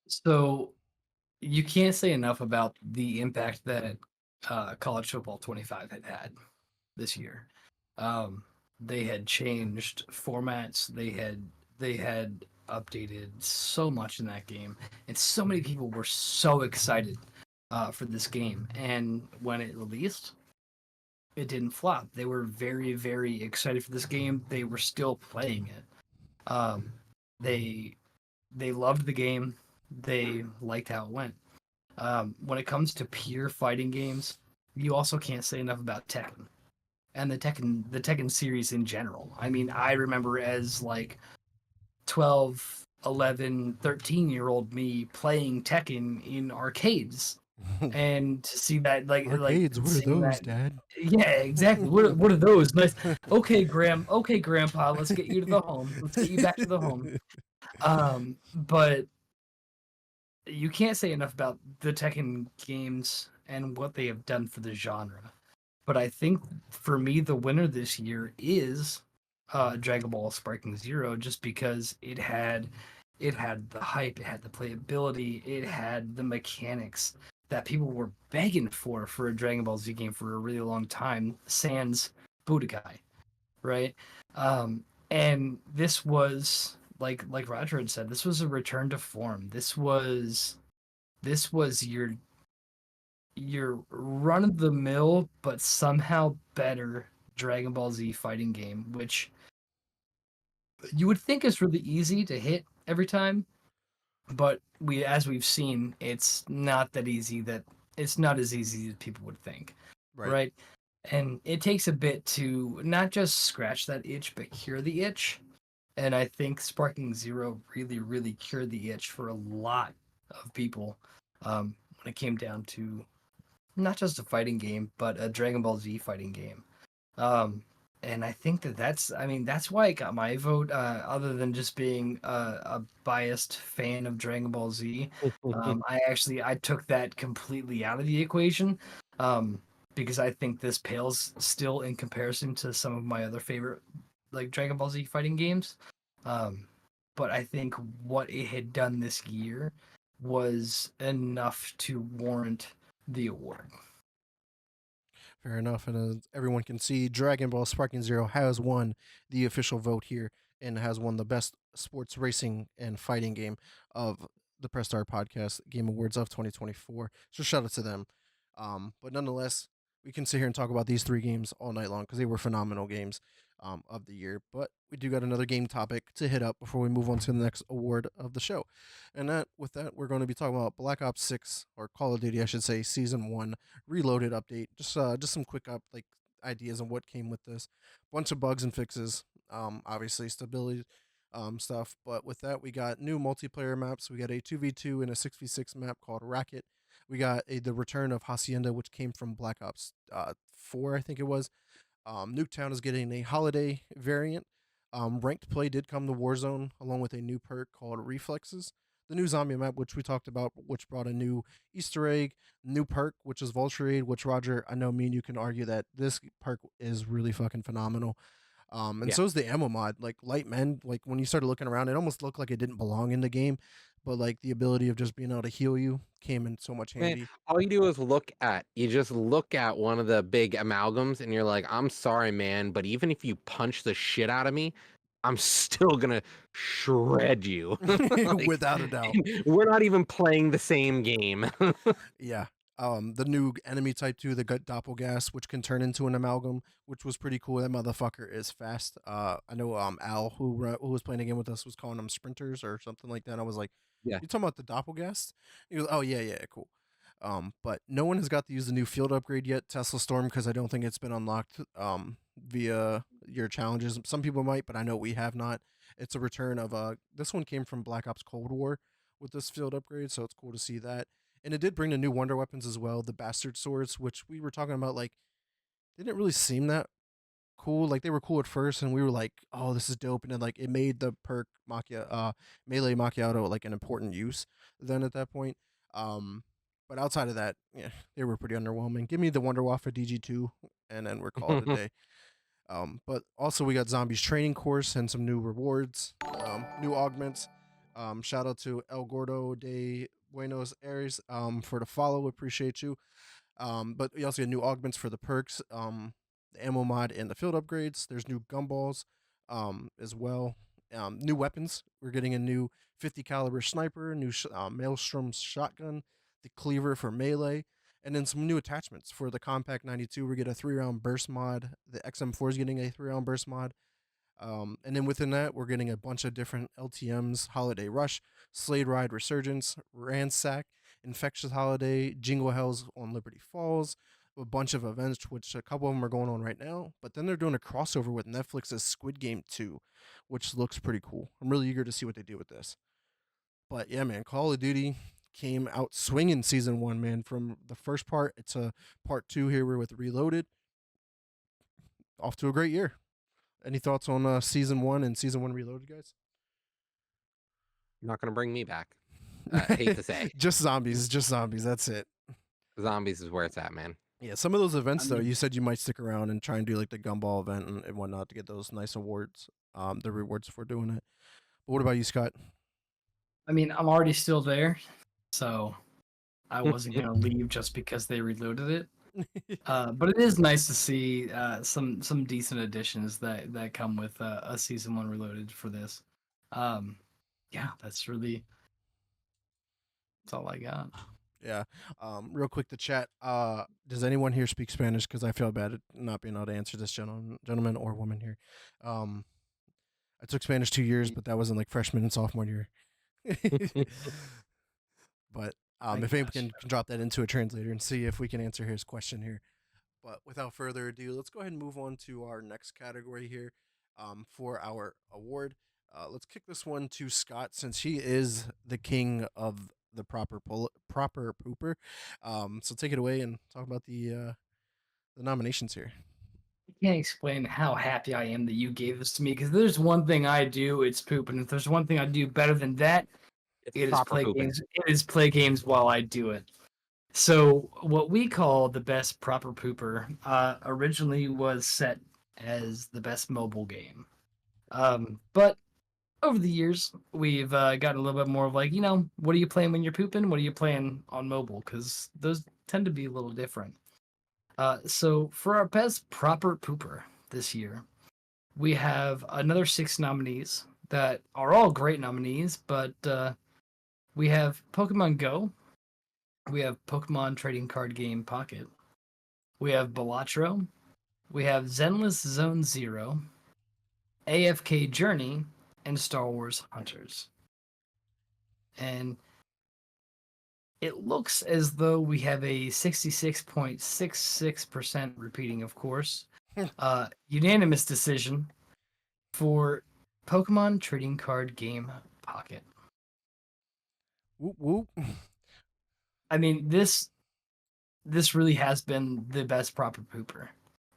So you can't say enough about the impact that college football 25 had this year. Um, they had changed formats. They had updated so much in that game, and so many people were so excited for this game. And when it released, it didn't flop. They were very, very excited for this game. They were still playing it. Um, they they loved the game. They liked how it went. When it comes to pure fighting games, you also can't say enough about Tekken and the Tekken series in general. I mean, I remember as like 12, 11, 13-year-old me playing Tekken in arcades, and to see that Arcades, what are seeing those, that. Dad? Yeah, exactly. What are those? Nice. Okay, grandpa, let's get you to the home. Let's get you back to the home. But you can't say enough about the Tekken games and what they have done for the genre. But I think for me, the winner this year is Dragon Ball Sparking Zero, just because it had the hype, it had the playability, it had the mechanics that people were begging for a Dragon Ball Z game for a really long time. Sans Budokai, right? And this was like Roger had said, this was a return to form. This was your run of the mill but somehow better Dragon Ball Z fighting game, which you would think is really easy to hit every time, but as we've seen, it's not that easy. That it's not as easy as people would think, Right. right? And it takes a bit to not just scratch that itch, but cure the itch. And I think Sparking Zero really, really cured the itch for a lot of people when it came down to not just a fighting game, but a Dragon Ball Z fighting game. Um, and I think that's why it got my vote. Other than just being a biased fan of Dragon Ball Z, I took that completely out of the equation, because I think this pales still in comparison to some of my other favorite like Dragon Ball Z fighting games. Um, but I think what it had done this year was enough to warrant the award. Fair enough. And as everyone can see, Dragon Ball Sparking Zero has won the official vote here and has won the best sports racing and fighting game of the Press Start Podcast Game Awards of 2024. So shout out to them. But nonetheless, we can sit here and talk about these three games all night long because they were phenomenal games of the year. But we do got another game topic to hit up before we move on to the next award of the show. And with that, we're going to be talking about Black Ops 6, or Call of Duty, I should say, Season 1 Reloaded update. Just some quick ideas on what came with this. Bunch of bugs and fixes. Obviously stability stuff. But with that, we got new multiplayer maps. We got a 2v2 and a 6v6 map called Racket. We got the return of Hacienda, which came from Black Ops 4, I think it was. Nuketown is getting a holiday variant. Ranked play did come to Warzone along with a new perk called Reflexes. The new zombie map, which we talked about, which brought a new Easter egg, new perk, which is Vulture Aid, which Roger, I know me and you can argue that this perk is really fucking phenomenal. And Yeah. so is the ammo mod. Like Light Men, like when you started looking around, it almost looked like it didn't belong in the game, but like the ability of just being able to heal you came in so much Man, handy. all you do is you just look at one of the big amalgams and you're like, I'm sorry, man, but even if you punch the shit out of me, I'm still gonna shred you. Like, Without a doubt. we're not even playing the same game. Yeah. The new enemy type 2, the gut doppelgas, which can turn into an amalgam, which was pretty cool. That motherfucker is fast. I know Al, who was playing a game with us, was calling them sprinters or something like that. I was like, Yeah. "You talking about the doppelgas?" He goes, "Oh yeah, yeah, cool." But no one has got to use the new field upgrade yet, Tesla Storm, because I don't think it's been unlocked via your challenges. Some people might, but I know we have not. It's a return of this one came from Black Ops Cold War with this field upgrade, so it's cool to see that. And it did bring the new wonder weapons as well, the bastard swords, which we were talking about. Like, they didn't really seem that cool. Like, they were cool at first, and we were like, "Oh, this is dope." And then like it made the perk melee macchiato like an important use. Then at that point, but outside of that, yeah, they were pretty underwhelming. Give me the Wonder Waff for DG2, and then we're called it a day. But also we got zombies training course and some new rewards, new augments. Shout out to El Gordo de Buenos Aires for the follow. Appreciate you. But we also get new augments for the perks, the ammo mod, and the field upgrades. There's new gumballs as well. New weapons. We're getting a new 50 caliber sniper, new Maelstrom shotgun, the cleaver for melee, and then some new attachments for the Compact 92. We get a 3-round burst mod. The XM4 is getting a 3-round burst mod. And then within that, we're getting a bunch of different LTMs: Holiday Rush, Slade Ride Resurgence, Ransack, Infectious Holiday, Jingle Hells on Liberty Falls, a bunch of events, which a couple of them are going on right now. But then they're doing a crossover with Netflix's Squid Game 2, which looks pretty cool. I'm really eager to see what they do with this. But yeah, man, Call of Duty came out swinging season one, man. From the first part, it's a part two here. We're with Reloaded. Off to a great year. Any thoughts on season one and season one Reloaded, guys? You're not gonna bring me back. I hate to say, Just zombies, just zombies. That's it. zombies is where it's at, man. Yeah, some of those events I though, mean, you said you might stick around and try and do like the gumball event and whatnot to get those nice awards, the rewards for doing it. But what about you, Scott? I'm already still there, so I wasn't gonna leave just because they reloaded it. But it is nice to see some decent additions that come with a season one Reloaded for this. Yeah, that's all I got. Yeah. Real quick, the chat. Does anyone here speak Spanish? Because I feel bad at not being able to answer this gentleman or woman here. I took Spanish 2 years, but that was in like freshman and sophomore year. But I if anyone gotcha. can drop that into a translator and see if we can answer his question here. But without further ado, let's go ahead and move on to our next category here for our award. Let's kick this one to Scott since he is the king of the proper pooper. So take it away and talk about the nominations here. I can't explain how happy I am that you gave this to me because there's one thing I do, it's poop, and if there's one thing I do better than that, It's it is proper play pooping. games. It is play games while I do it. So what we call the best proper pooper originally was set as the best mobile game, but over the years we've gotten a little bit more of like, what are you playing when you're pooping? What are you playing on mobile? Because those tend to be a little different. So for our best proper pooper this year, we have another 6 nominees that are all great nominees, but we have Pokemon Go, we have Pokemon Trading Card Game Pocket, we have Balatro, we have Zenless Zone Zero, AFK Journey, and Star Wars Hunters. And it looks as though we have a 66.66% repeating, of course, unanimous decision for Pokemon Trading Card Game Pocket. Whoop whoop. This really has been the best proper pooper.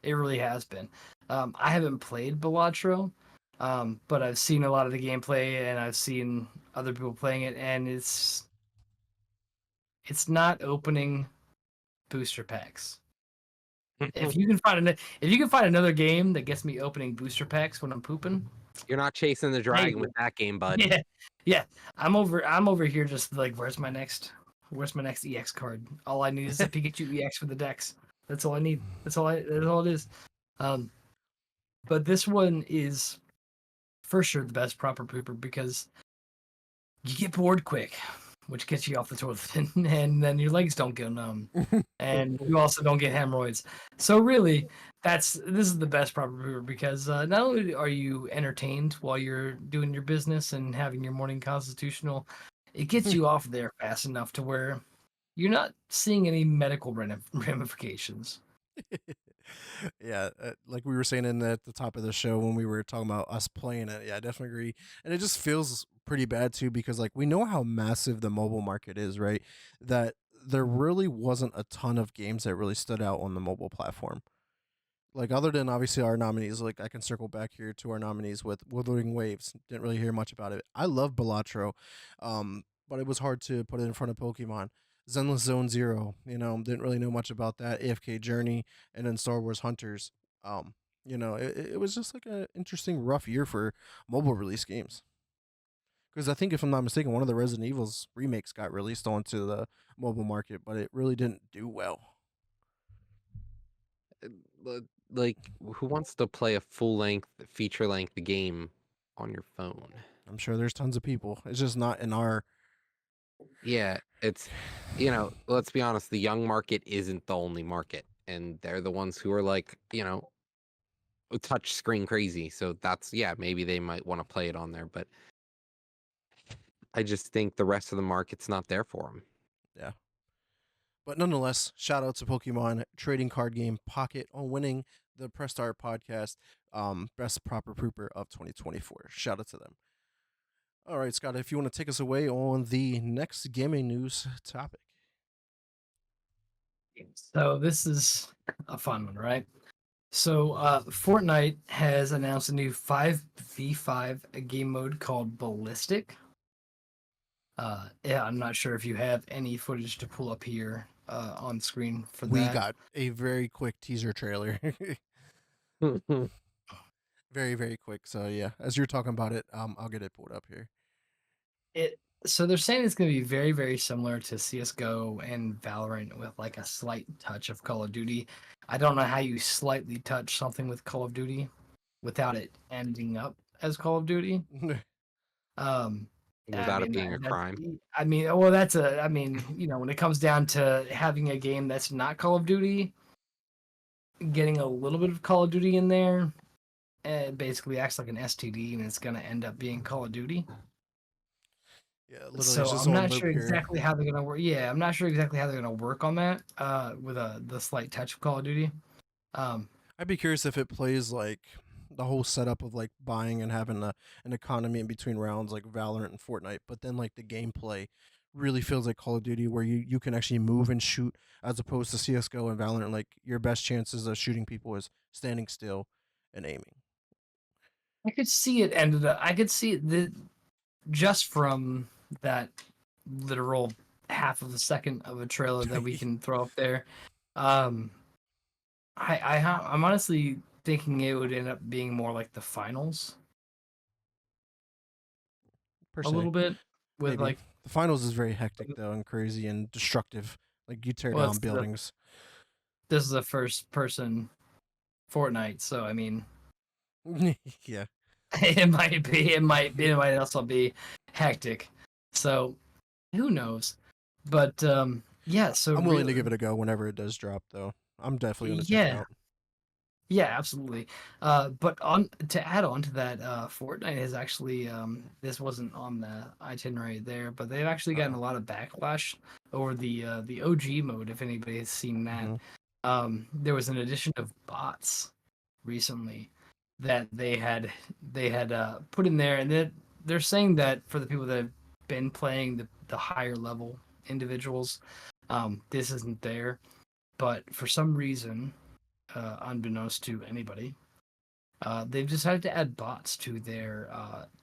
It really has been. I haven't played Balatro, but I've seen a lot of the gameplay and I've seen other people playing it, and it's not opening booster packs. If you can find another game that gets me opening booster packs when I'm pooping, You're not chasing the dragon with that game, bud. yeah. I'm over here just like, where's my next EX card? All I need is a Pikachu EX for the decks. That's all I need. That's all it is. But this one is for sure the best proper pooper because you get bored quick, which gets you off the toilet, and then your legs don't get numb, and you also don't get hemorrhoids. So really, this is the best proper pooper because not only are you entertained while you're doing your business and having your morning constitutional, it gets you off there fast enough to where you're not seeing any medical ramifications. Yeah, like we were saying at the top of the show when we were talking about us playing it. Yeah, I definitely agree. And it just feels pretty bad too because like we know how massive the mobile market is, right? That there really wasn't a ton of games that really stood out on the mobile platform. Like other than obviously our nominees, like I can circle back here to our nominees with Wuthering Waves. Didn't really hear much about it. I love Balatro, but it was hard to put it in front of Pokemon. Zenless Zone Zero, didn't really know much about that. AFK Journey, and then Star Wars Hunters. It was just like an interesting, rough year for mobile release games. Because I think, if I'm not mistaken, one of the Resident Evil's remakes got released onto the mobile market, but it really didn't do well. Like, who wants to play a full-length, feature-length game on your phone? I'm sure there's tons of people. It's just not in our. Yeah, it's, let's be honest, the young market isn't the only market, and they're the ones who are like, touch screen crazy. So that's, maybe they might want to play it on there, but I just think the rest of the market's not there for them. Yeah. But nonetheless, shout out to Pokemon trading card game Pocket on winning the Press Start podcast best proper pooper of 2024. Shout out to them. All right, Scott, if you want to take us away on the next gaming news topic. So this is a fun one, right? So Fortnite has announced a new 5v5 game mode called Ballistic. Yeah, I'm not sure if you have any footage to pull up here on screen for We that. got a very quick teaser trailer. Very, very quick. So yeah, as you're talking about it, I'll get it pulled up here. So they're saying it's going to be very, very similar to CS:GO and Valorant with like a slight touch of Call of Duty. I don't know how you slightly touch something with Call of Duty without it ending up as Call of Duty. Um, Without it being a that's- crime. I mean, well, when it comes down to having a game that's not Call of Duty, getting a little bit of Call of Duty in there, it basically acts like an STD, and it's going to end up being Call of Duty. Yeah, literally, So it's just I'm on not loop sure here. exactly how they're gonna work. Yeah, I'm not sure exactly how they're gonna work on that. With the slight touch of Call of Duty. I'd be curious if it plays like the whole setup of like buying and having an economy in between rounds like Valorant and Fortnite, but then like the gameplay really feels like Call of Duty where you can actually move and shoot as opposed to CS:GO and Valorant. Like your best chances of shooting people is standing still and aiming. I could see it ended up. I could see it just from that literal half of a second of a trailer that we can throw up there. I'm honestly thinking it would end up being more like the finals Per a se. little bit with Maybe. like The finals is very hectic though and crazy and destructive. Like you tear Well, down it's the- buildings. this is a first person Fortnite, so I mean Yeah. it might also be hectic. So who knows? But yeah, so I'm willing to give it a go whenever it does drop though. I'm definitely gonna check it Yeah. out. Yeah, absolutely. But to add on to that, Fortnite has actually this wasn't on the itinerary there, but they've actually gotten a lot of backlash over the OG mode. If anybody has seen that, there was an addition of bots recently that they had put in there, and they're saying that for the people that have been playing the higher level individuals, this isn't there, but for some reason, unbeknownst to anybody, they've decided to add bots to their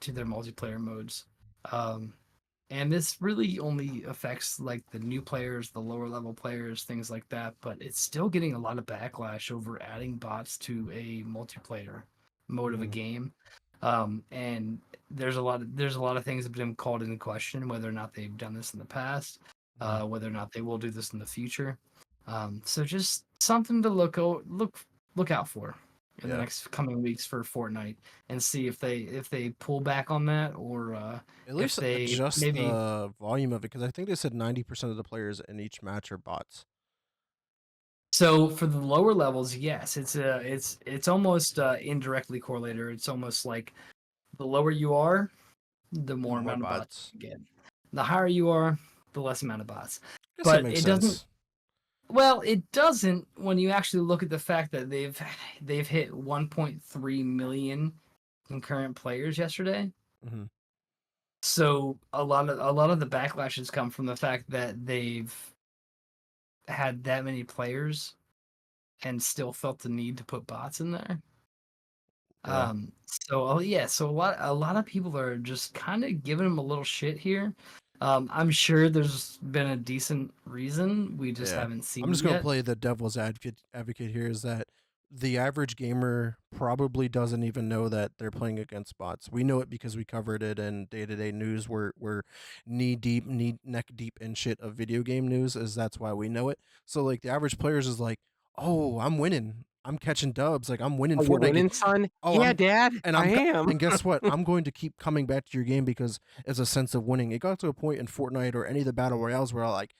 multiplayer modes, and this really only affects like the new players, the lower level players, things like that. But it's still getting a lot of backlash over adding bots to a multiplayer mode of a game, and there's a lot of things that have been called into question, whether or not they've done this in the past, whether or not they will do this in the future. So just something to look out for in the next coming weeks for Fortnite, and see if they pull back on that, or At least they adjust maybe- the volume of it because I think they said 90% of the players in each match are bots. So for the lower levels, yes, it's almost indirectly correlated. It's almost like the lower you are, the more amount of bots you get. The higher you are, the less amount of bots. Guess But that makes it doesn't- sense. Well, it doesn't when you actually look at the fact that they've hit 1.3 million concurrent players yesterday. Mhm. So a lot of the backlashes come from the fact that they've had that many players and still felt the need to put bots in there. Yeah. So a lot of people are just kind of giving them a little shit here. I'm sure there's been a decent reason. We just Yeah. haven't seen I'm just it gonna yet. play the devil's advocate here. Is that the average gamer probably doesn't even know that they're playing against bots. We know it because we covered it in day-to-day news. We're neck deep in shit of video game news. Is that's why we know it. So like the average players is like, oh, I'm winning. I'm catching dubs. Like I'm winning Oh, you Fortnite. winning, son? Oh, yeah, I'm- Dad. and I I'm am. And guess what? I'm going to keep coming back to your game because it's a sense of winning. It got to a point in Fortnite or any of the battle royales where I like,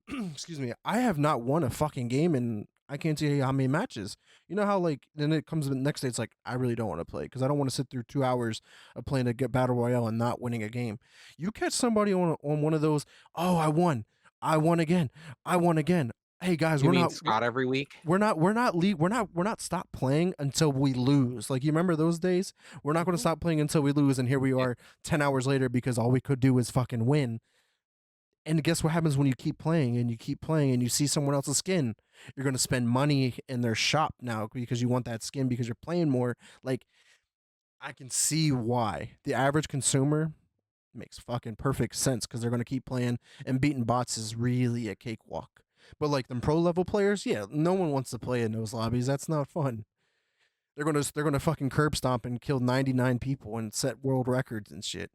excuse me, I have not won a fucking game in I can't tell you how many matches. You know how like then it comes the next day. It's like I really don't want to play because I don't want to sit through 2 hours of playing a battle royale and not winning a game. You catch somebody on one of those. Oh, I won. I won again. I won again. Hey guys, You mean Scott every week? we're not stop playing until we lose. Like you remember those days? We're not going to stop playing until we lose, and here we Yeah. are 10 hours later because all we could do is fucking win. And guess what happens when you keep playing and you keep playing and you see someone else's skin? You're going to spend money in their shop now because you want that skin because you're playing more. Like I can see why the average consumer makes fucking perfect sense because they're going to keep playing, and beating bots is really a cakewalk. But like them pro level players, yeah, no one wants to play in those lobbies. That's not fun. They're gonna fucking curb stomp and kill 99 people and set world records and shit.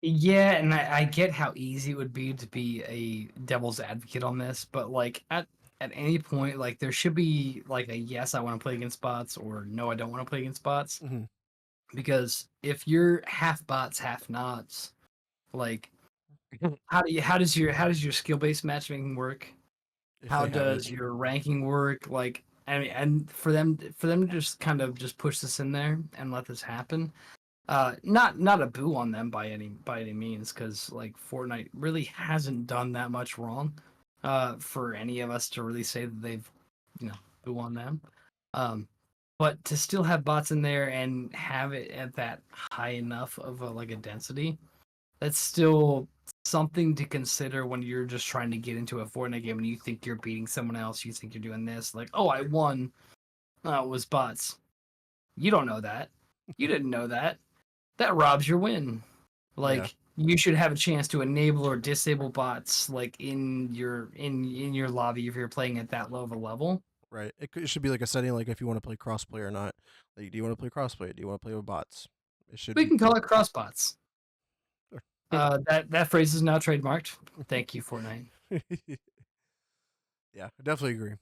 Yeah, and I get how easy it would be to be a devil's advocate on this, but like at any point, like there should be like a yes, I want to play against bots, or no, I don't want to play against bots. Mm-hmm. Because if you're half bots, half nots, like how does your skill based matchmaking work? If How they have it, does your ranking work? Like I mean, and for them to just kind of just push this in there and let this happen. Not a boo on them by any means, because like Fortnite really hasn't done that much wrong, for any of us to really say that they've, boo on them. Um, but to still have bots in there and have it at that high enough of a density, that's still something to consider when you're just trying to get into a Fortnite game and you think you're beating someone else, you think you're doing this, like, oh, I won, it was bots. You don't know that. You didn't know that. That robs your win. yeah, Like you should have a chance to enable or disable bots like in your lobby if you're playing at that low of a level. right. It should be like a setting, like if you want to play crossplay or not. Like, do you want to play crossplay? Do you want to play with bots? It should We be can call cool. it crossbots. That phrase is now trademarked. Thank you, Fortnite. Yeah, I definitely agree.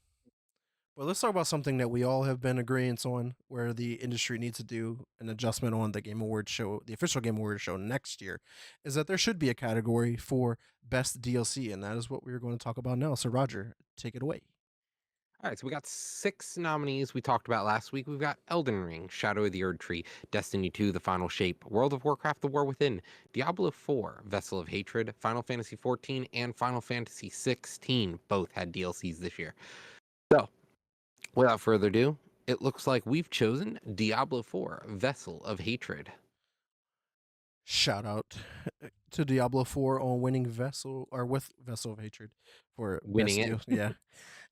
Well, let's talk about something that we all have been agreeing on, where the industry needs to do an adjustment on the Game Awards show, the official Game Awards show next year, is that there should be a category for best DLC, and that is what we're going to talk about now. So, Roger, take it away. All right, so we got 6 nominees we talked about last week. We've got Elden Ring, Shadow of the Erdtree, Destiny 2, The Final Shape, World of Warcraft, The War Within, Diablo 4, Vessel of Hatred, Final Fantasy 14, and Final Fantasy 16 both had DLCs this year. So, without further ado, it looks like we've chosen Diablo 4, Vessel of Hatred. Shout out to Diablo 4 on winning Vessel or with Vessel of Hatred for Winning best it. deal. Yeah.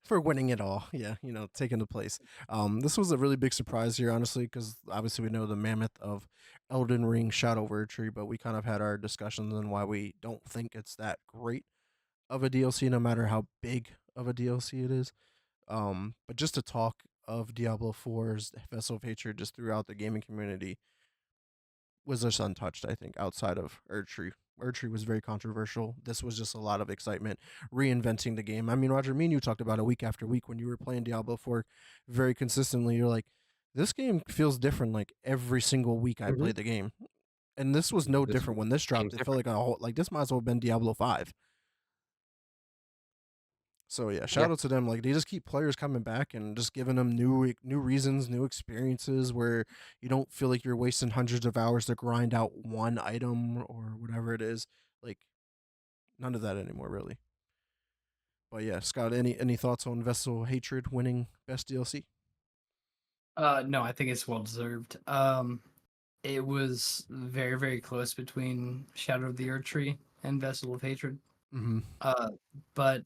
For winning it all. Yeah, taking the place. This was a really big surprise here, honestly, because obviously we know the mammoth of Elden Ring Shadow of Erdtree, but we kind of had our discussions on why we don't think it's that great of a DLC, no matter how big of a DLC it is. But just to talk of Diablo 4's Vessel of Hatred just throughout the gaming community was just untouched, I think, outside of Erdtree. Erdtree was very controversial. This was just a lot of excitement, reinventing the game. I mean, Roger, me and you talked about it week after week when you were playing Diablo 4 very consistently. You're like, this game feels different like every single week I play the game. And this was no This different when this dropped. game's It felt like a whole, like this might as well have been Diablo 5. So yeah, shout Yeah. out to them. Like they just keep players coming back and just giving them new reasons, new experiences where you don't feel like you're wasting hundreds of hours to grind out one item or whatever it is. Like none of that anymore, really. But yeah, Scott, any thoughts on Vessel Hatred winning best DLC? No, I think it's well deserved. It was very, very close between Shadow of the Erdtree and Vessel of Hatred. Mm-hmm. But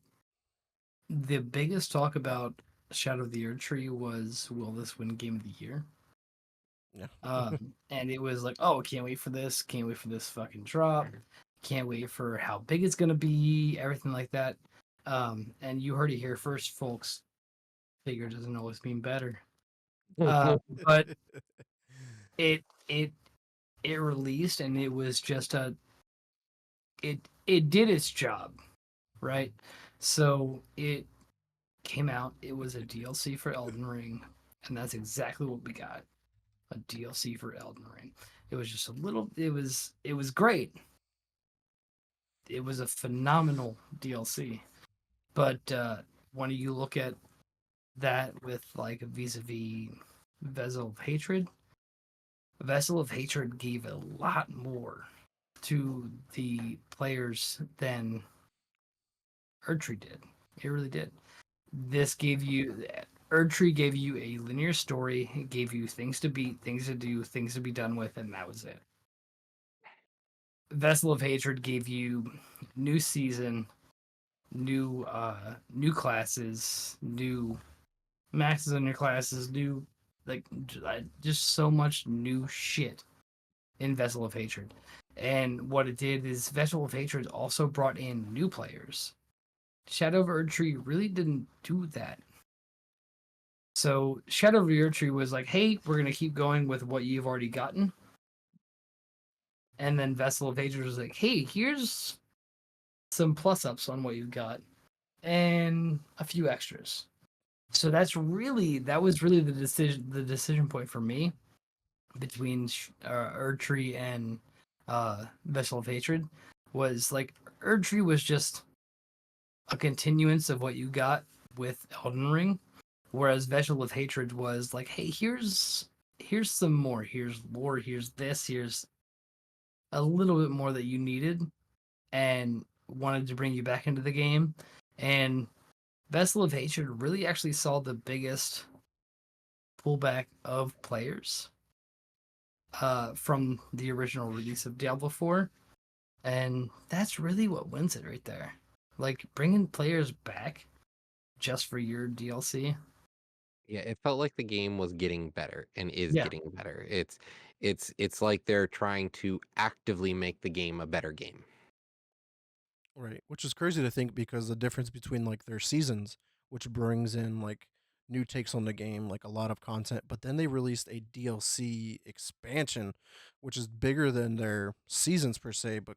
the biggest talk about Shadow of the Erdtree was, will this win Game of the Year? Yeah. And it was like, oh, can't wait for this. Can't wait for this fucking drop. Can't wait for how big it's gonna be. Everything like that. And you heard it here first, folks. Bigger doesn't always mean better. But it released and it was just it did its job, right? So it came out, it was a DLC for Elden Ring, and that's exactly what we got. A DLC for Elden Ring. It was just a little it was great. It was a phenomenal DLC. But when you look at that with like vis-a-vis Vessel of Hatred gave a lot more to the players than Erdtree did. It really did. This gave you Erdtree gave you a linear story. It gave you things to beat, things to do, things to be done with, and that was it. Vessel of Hatred gave you new season, new classes, new maxes on your classes, new just so much new shit in Vessel of Hatred. And what it did is Vessel of Hatred also brought in new players. Shadow of Erdtree really didn't do that. So Shadow of Erdtree was like, hey, we're gonna keep going with what you've already gotten. And then Vessel of Hatred was like, hey, here's some plus ups on what you've got and a few extras. So that was really the decision point for me between Erdtree and Vessel of Hatred. Was like Erdtree was just a continuance of what you got with Elden Ring, whereas Vessel of Hatred was like, hey, here's some more, here's lore, here's this, here's a little bit more that you needed and wanted to bring you back into the game. And Vessel of Hatred really actually saw the biggest pullback of players from the original release of Diablo 4. And that's really what wins it right there. Like, bringing players back just for your DLC. Yeah, it felt like the game was getting better and is Yeah. getting better. It's like they're trying to actively make the game a better game. Right, which is crazy to think because the difference between like their seasons, which brings in like new takes on the game, like a lot of content, but then they released a DLC expansion, which is bigger than their seasons per se, but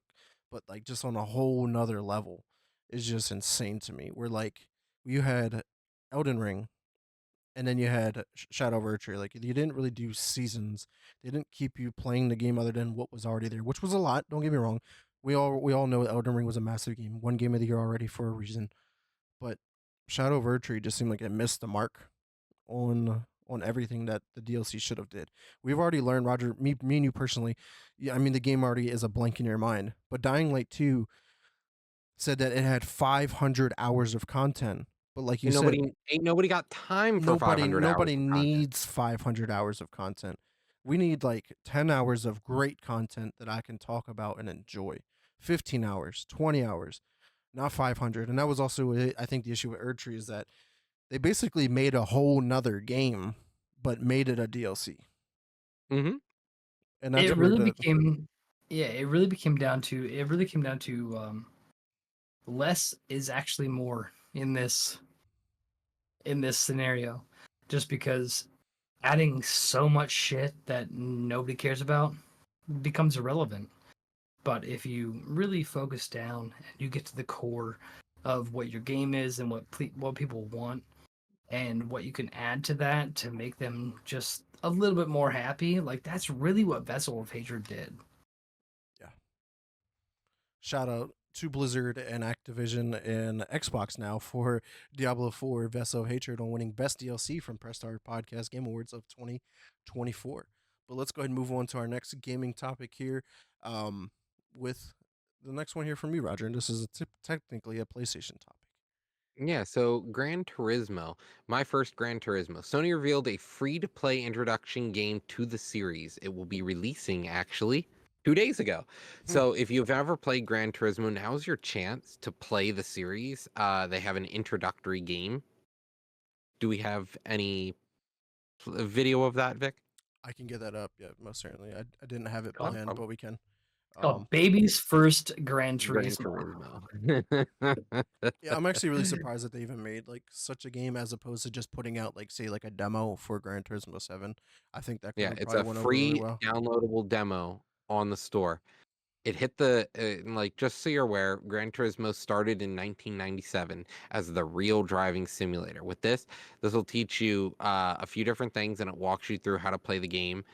like just on a whole nother level, is just insane to me. Where like you had Elden Ring, and then you had Shadow of Erdtree. Like you didn't really do seasons. They didn't keep you playing the game other than what was already there, which was a lot. Don't get me wrong. We all know Elden Ring was a massive game, one game of the year already for a reason. But Shadow of Erdtree just seemed like it missed the mark on everything that the DLC should have did. We've already learned, Roger, me and you personally. Yeah, I mean the game already is a blank in your mind. But Dying Light 2 said that it had 500 hours of content. But like you said, Ain't nobody got time for nobody 500 hours nobody of content. needs 500 hours of content. We need like 10 hours of great content that I can talk about and enjoy. 15 hours, 20 hours, not 500. And that was also I think the issue with Erdtree is that they basically made a whole nother game but made it a DLC. Mm-hmm. And that's It where really the became it really came down to less is actually more in this scenario, just because adding so much shit that nobody cares about becomes irrelevant. But if you really focus down and you get to the core of what your game is and what people want and what you can add to that to make them just a little bit more happy, like that's really what Vessel of Hatred did. yeah. Shout out to Blizzard and Activision and Xbox now for Diablo 4 Vessel of Hatred on winning Best DLC from Press Start Podcast Game Awards of 2024. But let's go ahead and move on to our next gaming topic here with the next one here from me, Roger. And this is technically a PlayStation topic. Yeah, so Gran Turismo, my first Gran Turismo. Sony revealed a free-to-play introduction game to the series. It will be releasing actually 2 days ago. So if you've ever played Gran Turismo, now's your chance to play the series. They have an introductory game. Do we have any video of that, Vic? I can get that up. Yeah, most certainly. I didn't have it Called- planned, but we can. Called Baby's First Gran Gran Turismo. Turismo. Yeah, I'm actually really surprised that they even made like such a game as opposed to just putting out like say like a demo for Gran Turismo 7. I think that Yeah, could it's probably a went over really free well. downloadable demo on the store. It hit the like just so you're aware, Gran Turismo started in 1997 as the real driving simulator. With this will teach you a few different things, and it walks you through how to play the game.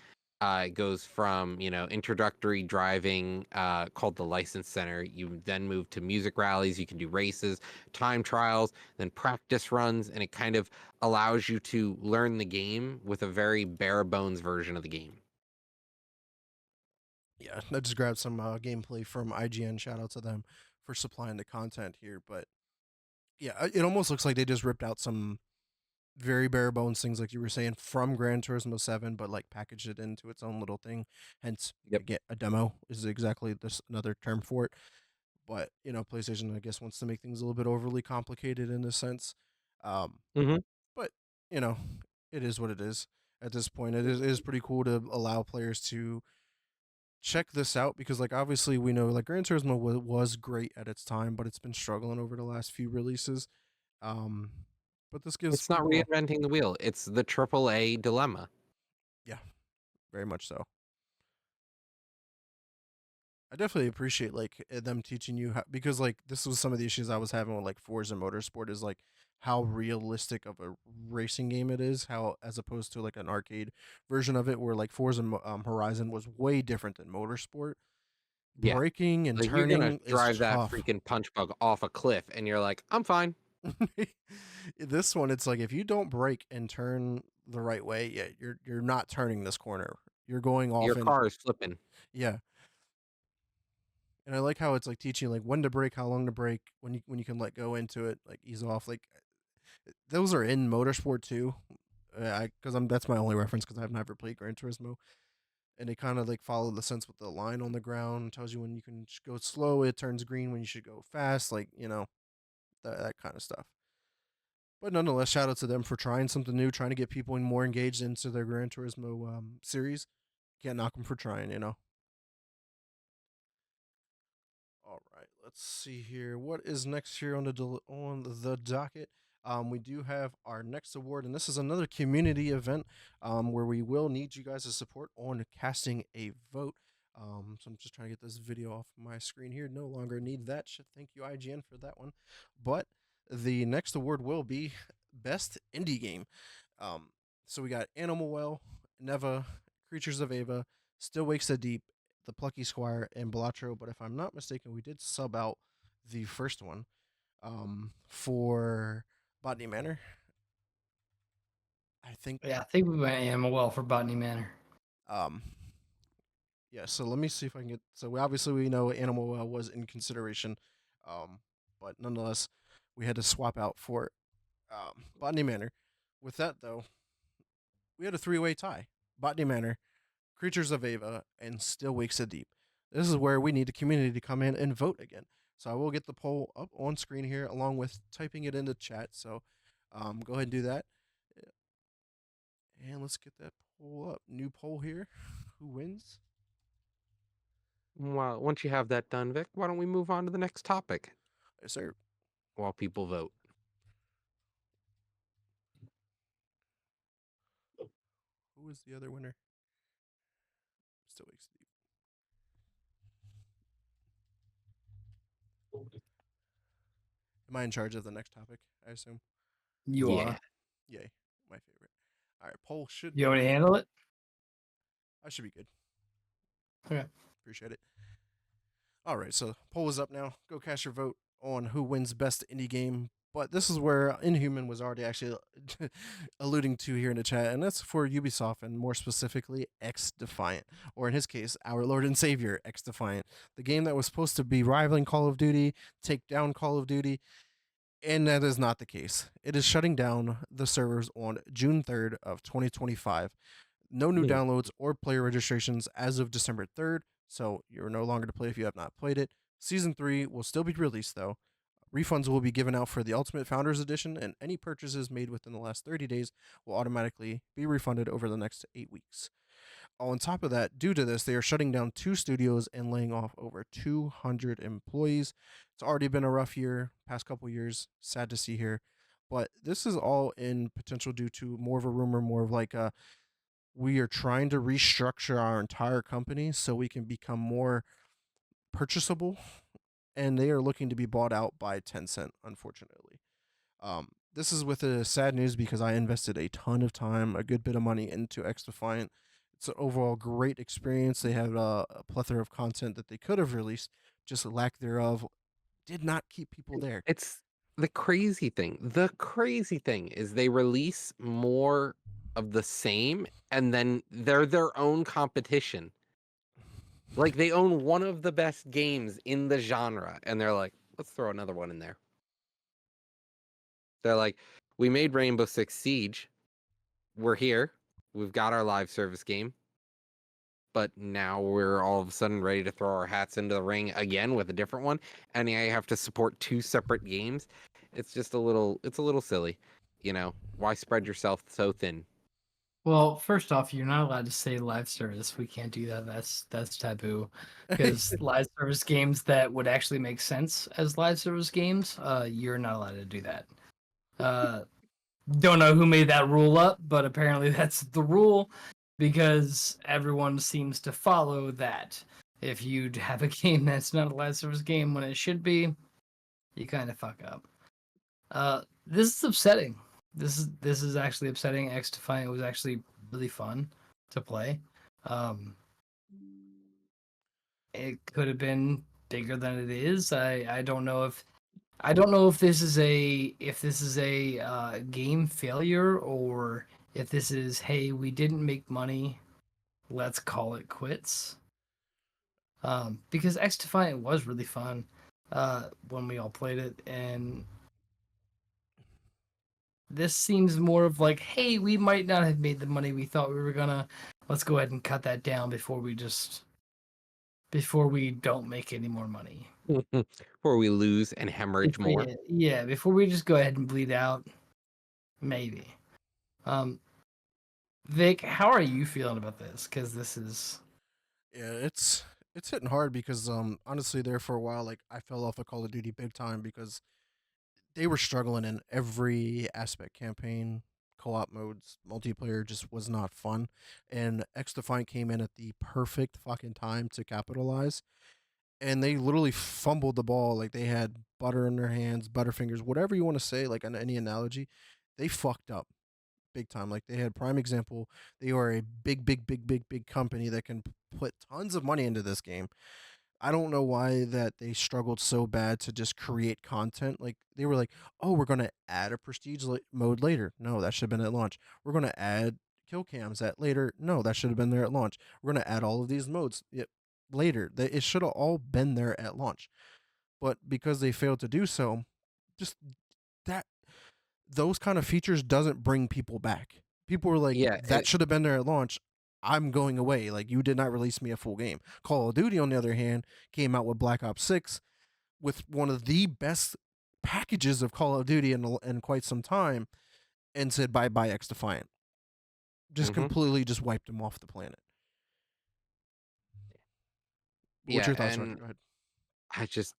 It goes from introductory driving called the License Center. You then move to music rallies. You can do races, time trials, then practice runs, and it kind of allows you to learn the game with a very bare bones version of the game. Yeah, I just grabbed some gameplay from IGN. Shout out to them for supplying the content here. But Yeah, it almost looks like they just ripped out some very bare bones things, like you were saying, from Gran Turismo 7, but like packaged it into its own little thing. Hence, Yep. get a demo is exactly this another term for it. But PlayStation, I guess, wants to make things a little bit overly complicated in a sense. Um, Hmm. but you know, it is what it is. At this point, it is pretty cool to allow players to check this out because, like, obviously, we know like Gran Turismo was great at its time, but it's been struggling over the last few releases. Um, but this gives It's not people, reinventing the wheel. It's the AAA dilemma. yeah, very much so. I definitely appreciate like them teaching you how, because like this was some of the issues I was having with like Forza Motorsport is like how realistic of a racing game it is, how as opposed to like an arcade version of it where like Horizon was way different than Motorsport. Yeah. Braking and Like you're gonna turning is drive that tough. freaking punch bug off a cliff, and you're like, I'm fine. This one, it's like if you don't brake and turn the right way, yeah, you're not turning this corner. You're going off Your and car is flipping. yeah. And I like how it's like teaching like when to brake, how long to brake, when you can let go into it, like ease off. Like those are in Motorsport too. I because I'm that's my only reference because I've never played Gran Turismo, and they kind of like follow the sense with the line on the ground, tells you when you can go slow, it turns green when you should go fast, like that kind of stuff. But nonetheless, shout out to them for trying something new, trying to get people more engaged into their Gran Turismo series. Can't knock them for trying. All right, let's see here. What is next here on the docket? We do have our next award, and this is another community event where we will need you guys' support on casting a vote. So I'm just trying to get this video off my screen here. No longer need that. Thank you, IGN, for that one. But the next award will be Best Indie Game. Um, so we got Animal Well, Neva, Creatures of Ava, Still Wakes the Deep, The Plucky Squire, and Balatro. But if I'm not mistaken, we did sub out the first one for Botany Manor. I think. Yeah, I think we went Amawell for Botany Manor. Um, yeah. So let me see if I can get. So we know Animal Well was in consideration, but nonetheless, we had to swap out for Botany Manor. With that though, we had a three-way tie: Botany Manor, Creatures of Ava, and Still Wakes the Deep. This is where we need the community to come in and vote again. So I will get the poll up on screen here along with typing it into chat. So go ahead and do that. And let's get that poll up. New poll here. Who wins? Well, once you have that done, Vic, why don't we move on to the next topic Yes, sir. while people vote? Who was the other winner? Still Wakes the Deep. Am I in charge of the next topic? I assume. You Yeah. are. Yay. My favorite. All right. Poll should. You want me to handle it? I should be good. Okay. Appreciate it. All right, so poll is up now. Go cast your vote on who wins best indie game. But this is where Inhuman was already actually alluding to here in the chat, and that's for Ubisoft and more specifically X Defiant, or in his case, our Lord and Savior X Defiant, the game that was supposed to be rivaling Call of Duty, take down Call of Duty, and that is not the case. It is shutting down the servers on June 3rd of 2025. No new downloads or player registrations as of December 3rd, so you're no longer to play if you have not played it. Season 3 will still be released though. Refunds will be given out for the Ultimate Founders Edition, and any purchases made within the last 30 days will automatically be refunded over the next 8 weeks. On top of that, due to this, they are shutting down 2 studios and laying off over 200 employees. It's already been a rough year, past couple years. Sad to see here. But this is all in potential due to more of a rumor, more of like a we are trying to restructure our entire company so we can become more purchasable, and they are looking to be bought out by Tencent, unfortunately. This is with a sad news because I invested a ton of time, a good bit of money into X Defiant. It's an overall great experience. They have a plethora of content that they could have released, just lack thereof did not keep people there. It's the crazy thing. The crazy thing is they release more of the same, and then they're their own competition. Like they own one of the best games in the genre, and they're like, let's throw another one in there. They're like, we made Rainbow Six Siege. We're here. We've got our live service game. But now we're all of a sudden ready to throw our hats into the ring again with a different one. And I have to support 2 separate games. It's just a little silly. Why spread yourself so thin? Well, first off, you're not allowed to say live service. We can't do that. That's taboo. Because live service games that would actually make sense as live service games, you're not allowed to do that. Don't know who made that rule up, but apparently that's the rule because everyone seems to follow that. If you have a game that's not a live service game when it should be, you kind of fuck up. This is upsetting. This is actually upsetting. XDefiant was actually really fun to play. It could have been bigger than it is. I don't know if this is a game failure or if this is, hey, we didn't make money, let's call it quits. Because XDefiant was really fun when we all played it, and this seems more of like, hey, we might not have made the money we thought we were gonna. Let's go ahead and cut that down before we don't make any more money. Before we lose and hemorrhage more. Yeah, before we just go ahead and bleed out. Maybe. Vic, how are you feeling about this? Because this is... Yeah, it's hitting hard because honestly there for a while like I fell off of Call of Duty big time because they were struggling in every aspect, campaign, co-op modes, multiplayer just was not fun, and XDefiant came in at the perfect fucking time to capitalize, and they literally fumbled the ball like they had butter in their hands, butterfingers, whatever you want to say, like on any analogy, they fucked up big time. Like they had prime example, they are a big company that can put tons of money into this game. I don't know why that they struggled so bad to just create content. Like they were like, "Oh, we're gonna add a prestige mode later." No, that should have been at launch. We're gonna add kill cams at later. No, that should have been there at launch. We're gonna add all of these modes later. It should have all been there at launch. But because they failed to do so, just that those kind of features doesn't bring people back. People were like, Yeah, "That should have been there at launch." I'm going away. Like you did not release me a full game. Call of Duty, on the other hand, came out with Black Ops 6 with one of the best packages of Call of Duty in quite some time, and said bye bye XDefiant. Just Mhm. completely just wiped them off the planet. What's Yeah, your thoughts, Roger? and Go ahead. I just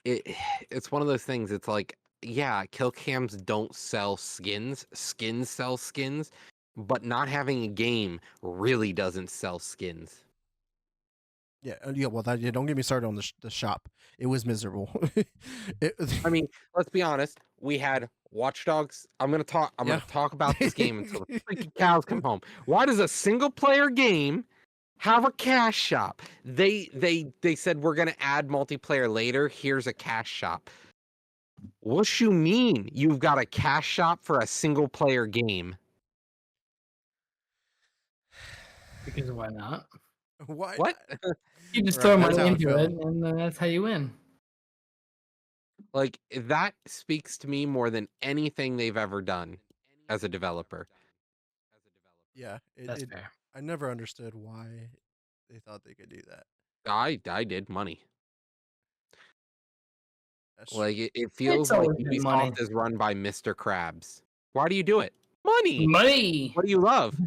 it it's one of those things. It's like, yeah, kill cams don't sell skins. Skins sell skins, but not having a game really doesn't sell skins. Yeah, yeah. Well, yeah, don't get me started on the shop. It was miserable. it, I mean, let's be honest. We had Watch Dogs. I'm gonna Yeah. talk about this game until the freaking cows come home. Why does a single player game have a cash shop? They said we're gonna add multiplayer later. Here's a cash shop. What you mean? You've got a cash shop for a single player game? Because why not? Why? What? You just Right, throw that's money how I into feel. it, and that's how you win. Like that speaks to me more than anything they've ever done as a developer. Yeah, That's fair. I never understood why they thought they could do that. I did money. That's true. Like it feels It's like always been money. Ubisoft is run by Mr. Krabs. Why do you do it? Money. Money! What do you love?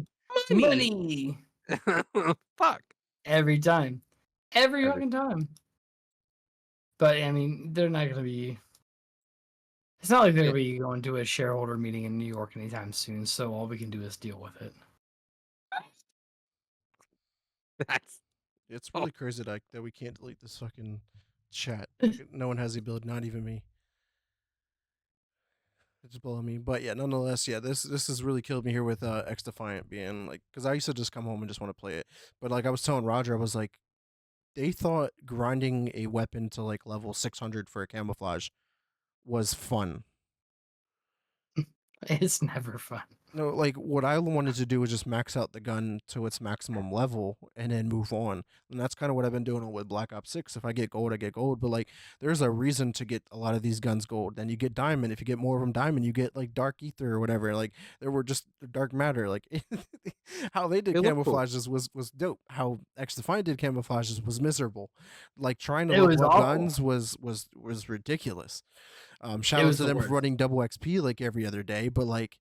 Money. Money! Fuck. Every time. Every Every- fucking time. But, I mean, they're not going to be... It's not like they're going to be going to a shareholder meeting in New York anytime soon, so all we can do is deal with it. That's It's really crazy that we can't delete this fucking chat. Like, no one has the ability, not even me. It's blowing me. But yeah, nonetheless, yeah, this has really killed me here with XDefiant being like, because I used to just come home and just want to play it. But like I was telling Roger, I was like, they thought grinding a weapon to like level 600 for a camouflage was fun. It's never fun. No, like what I wanted to do was just max out the gun to its maximum level and then move on. And that's kind of what I've been doing with Black Ops 6. If I get gold, I get gold. But like there's a reason to get a lot of these guns gold. Then you get diamond. If you get more of them diamond, you get like dark ether or whatever. Like there were just dark matter. Like how they did They look cool. camouflages was dope. How X Defiant did camouflages was miserable. Like trying to It was level up awful. guns was ridiculous. Shout It out was to the them worst. for running double XP like every other day, but like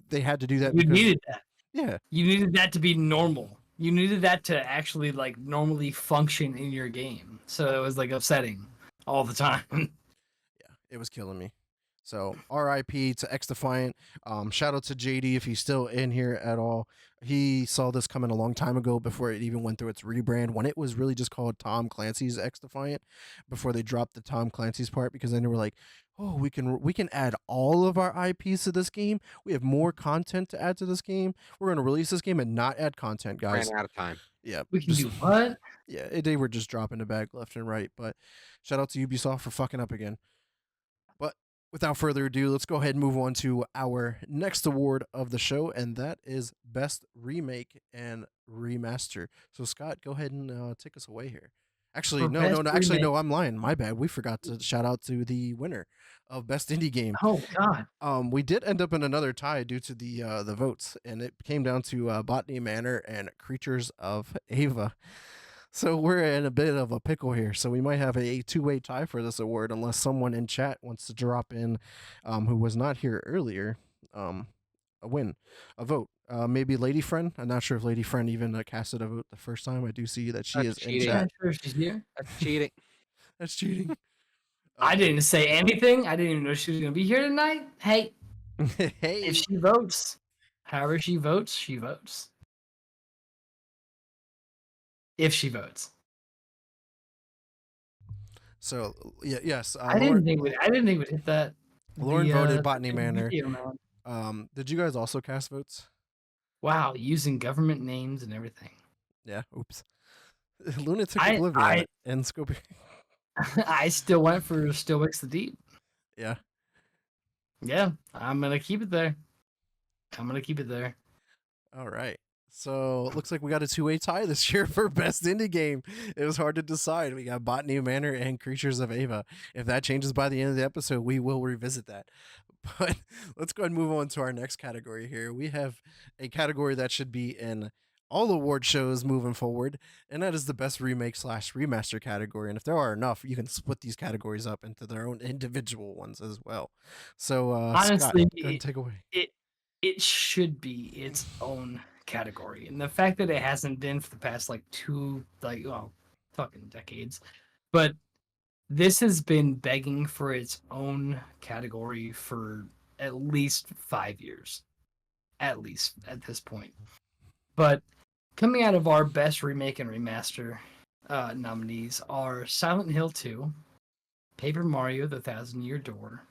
they had to do that You because needed that. yeah, You needed that to be normal. You needed that to actually like normally function in your game. So it was like upsetting all the time. yeah, it was killing me. So RIP to X Defiant. Shout out to JD if he's still in here at all. He saw this coming a long time ago before it even went through its rebrand when it was really just called Tom Clancy's X Defiant before they dropped the Tom Clancy's part because then they were like, oh, we can add all of our IPs to this game. We have more content to add to this game. We're gonna release this game and not add content, guys. Ran out of time. Yeah, We can just- do what? yeah, they were just dropping the bag left and right. But shout out to Ubisoft for fucking up again. But without further ado, let's go ahead and move on to our next award of the show, and that is Best Remake and Remaster. So, Scott, go ahead and take us away here. Actually, For no, Best Actually, Remake- no, I'm lying. My bad. We forgot to shout out to the winner of Best Indie Game. Oh God. We did end up in another tie due to the votes, and it came down to Botany Manor and Creatures of Ava. So we're in a bit of a pickle here. So we might have a two-way tie for this award unless someone in chat wants to drop in, who was not here earlier, a vote. Maybe Lady Friend. I'm not sure if Lady Friend even casted a vote the first time. I do see that she That's is in cheating. Yeah, chat. sure, she's here. That's cheating. That's cheating. I didn't say anything. I didn't even know she was gonna be here tonight. Hey, Hey. if she votes, however she votes, she votes. If she votes, So yeah, yes. I didn't think we'd hit that. Lauren voted Botany Manor. video now. Did you guys also cast votes? Wow, using government names and everything. Yeah. Oops. Lunatic I- Oblivion I- and Scopy. I still went for Still Wakes the Deep. Yeah. Yeah, I'm gonna keep it there. I'm gonna keep it there. All right. So it looks like we got a two-way tie this year for best indie game. It was hard to decide. We got Botany Manor and Creatures of Ava. If that changes by the end of the episode, we will revisit that. But let's go ahead and move on to our next category here. We have a category that should be in all award shows moving forward, and that is the best remake / remaster category. And if there are enough, you can split these categories up into their own individual ones as well. So Honestly, Scott, go ahead and take away. It should be its own category, and the fact that it hasn't been for the past fucking decades, but this has been begging for its own category for at least 5 years, at least at this point. But coming out of our best remake and remaster nominees are Silent Hill 2, Paper Mario: The Thousand Year Door,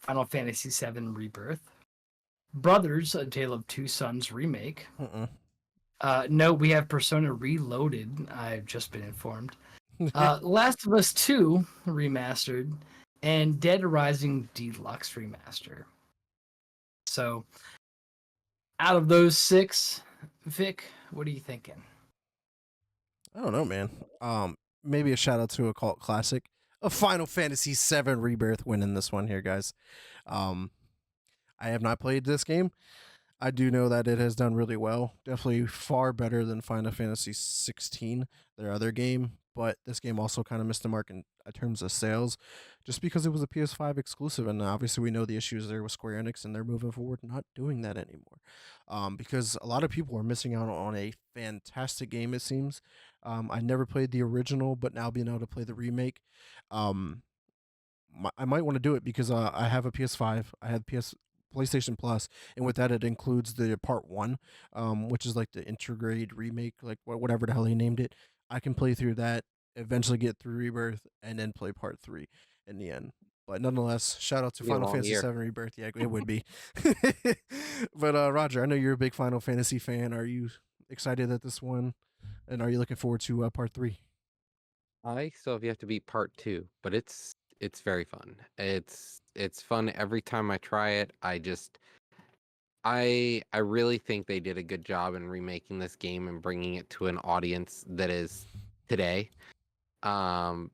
Final Fantasy VII Rebirth, Brothers: A Tale of Two Sons remake. No, we have Persona Reloaded. I've just been informed. Last of Us 2 remastered, and Dead Rising Deluxe remaster. So, out of those 6, Vic, what are you thinking? I don't know, man. Maybe a shout out to a cult classic, a Final Fantasy VII Rebirth winning this one here, guys. I have not played this game. I do know that it has done really well. Definitely far better than Final Fantasy 16, their other game. But this game also kind of missed the mark in terms of sales, just because it was a PS5 exclusive, and obviously we know the issues there with Square Enix, and they're moving forward not doing that anymore. Because a lot of people are missing out on a fantastic game. It seems. I never played the original, but now being able to play the remake, I might want to do it because I have a PS5. I have PlayStation Plus, and with that, it includes the Part 1, which is like the integrated remake, like whatever the hell he named it. I can play through that, eventually get through Rebirth, and then play Part 3 in the end. But nonetheless, shout out to Be a Final long Fantasy year. VII Rebirth. Yeah, it would be. But Roger, I know you're a big Final Fantasy fan. Are you excited at this one? And are you looking forward to Part 3? I still have yet to beat part 2, but it's very fun. It's fun every time I try it. I really think they did a good job in remaking this game and bringing it to an audience that is today. Um,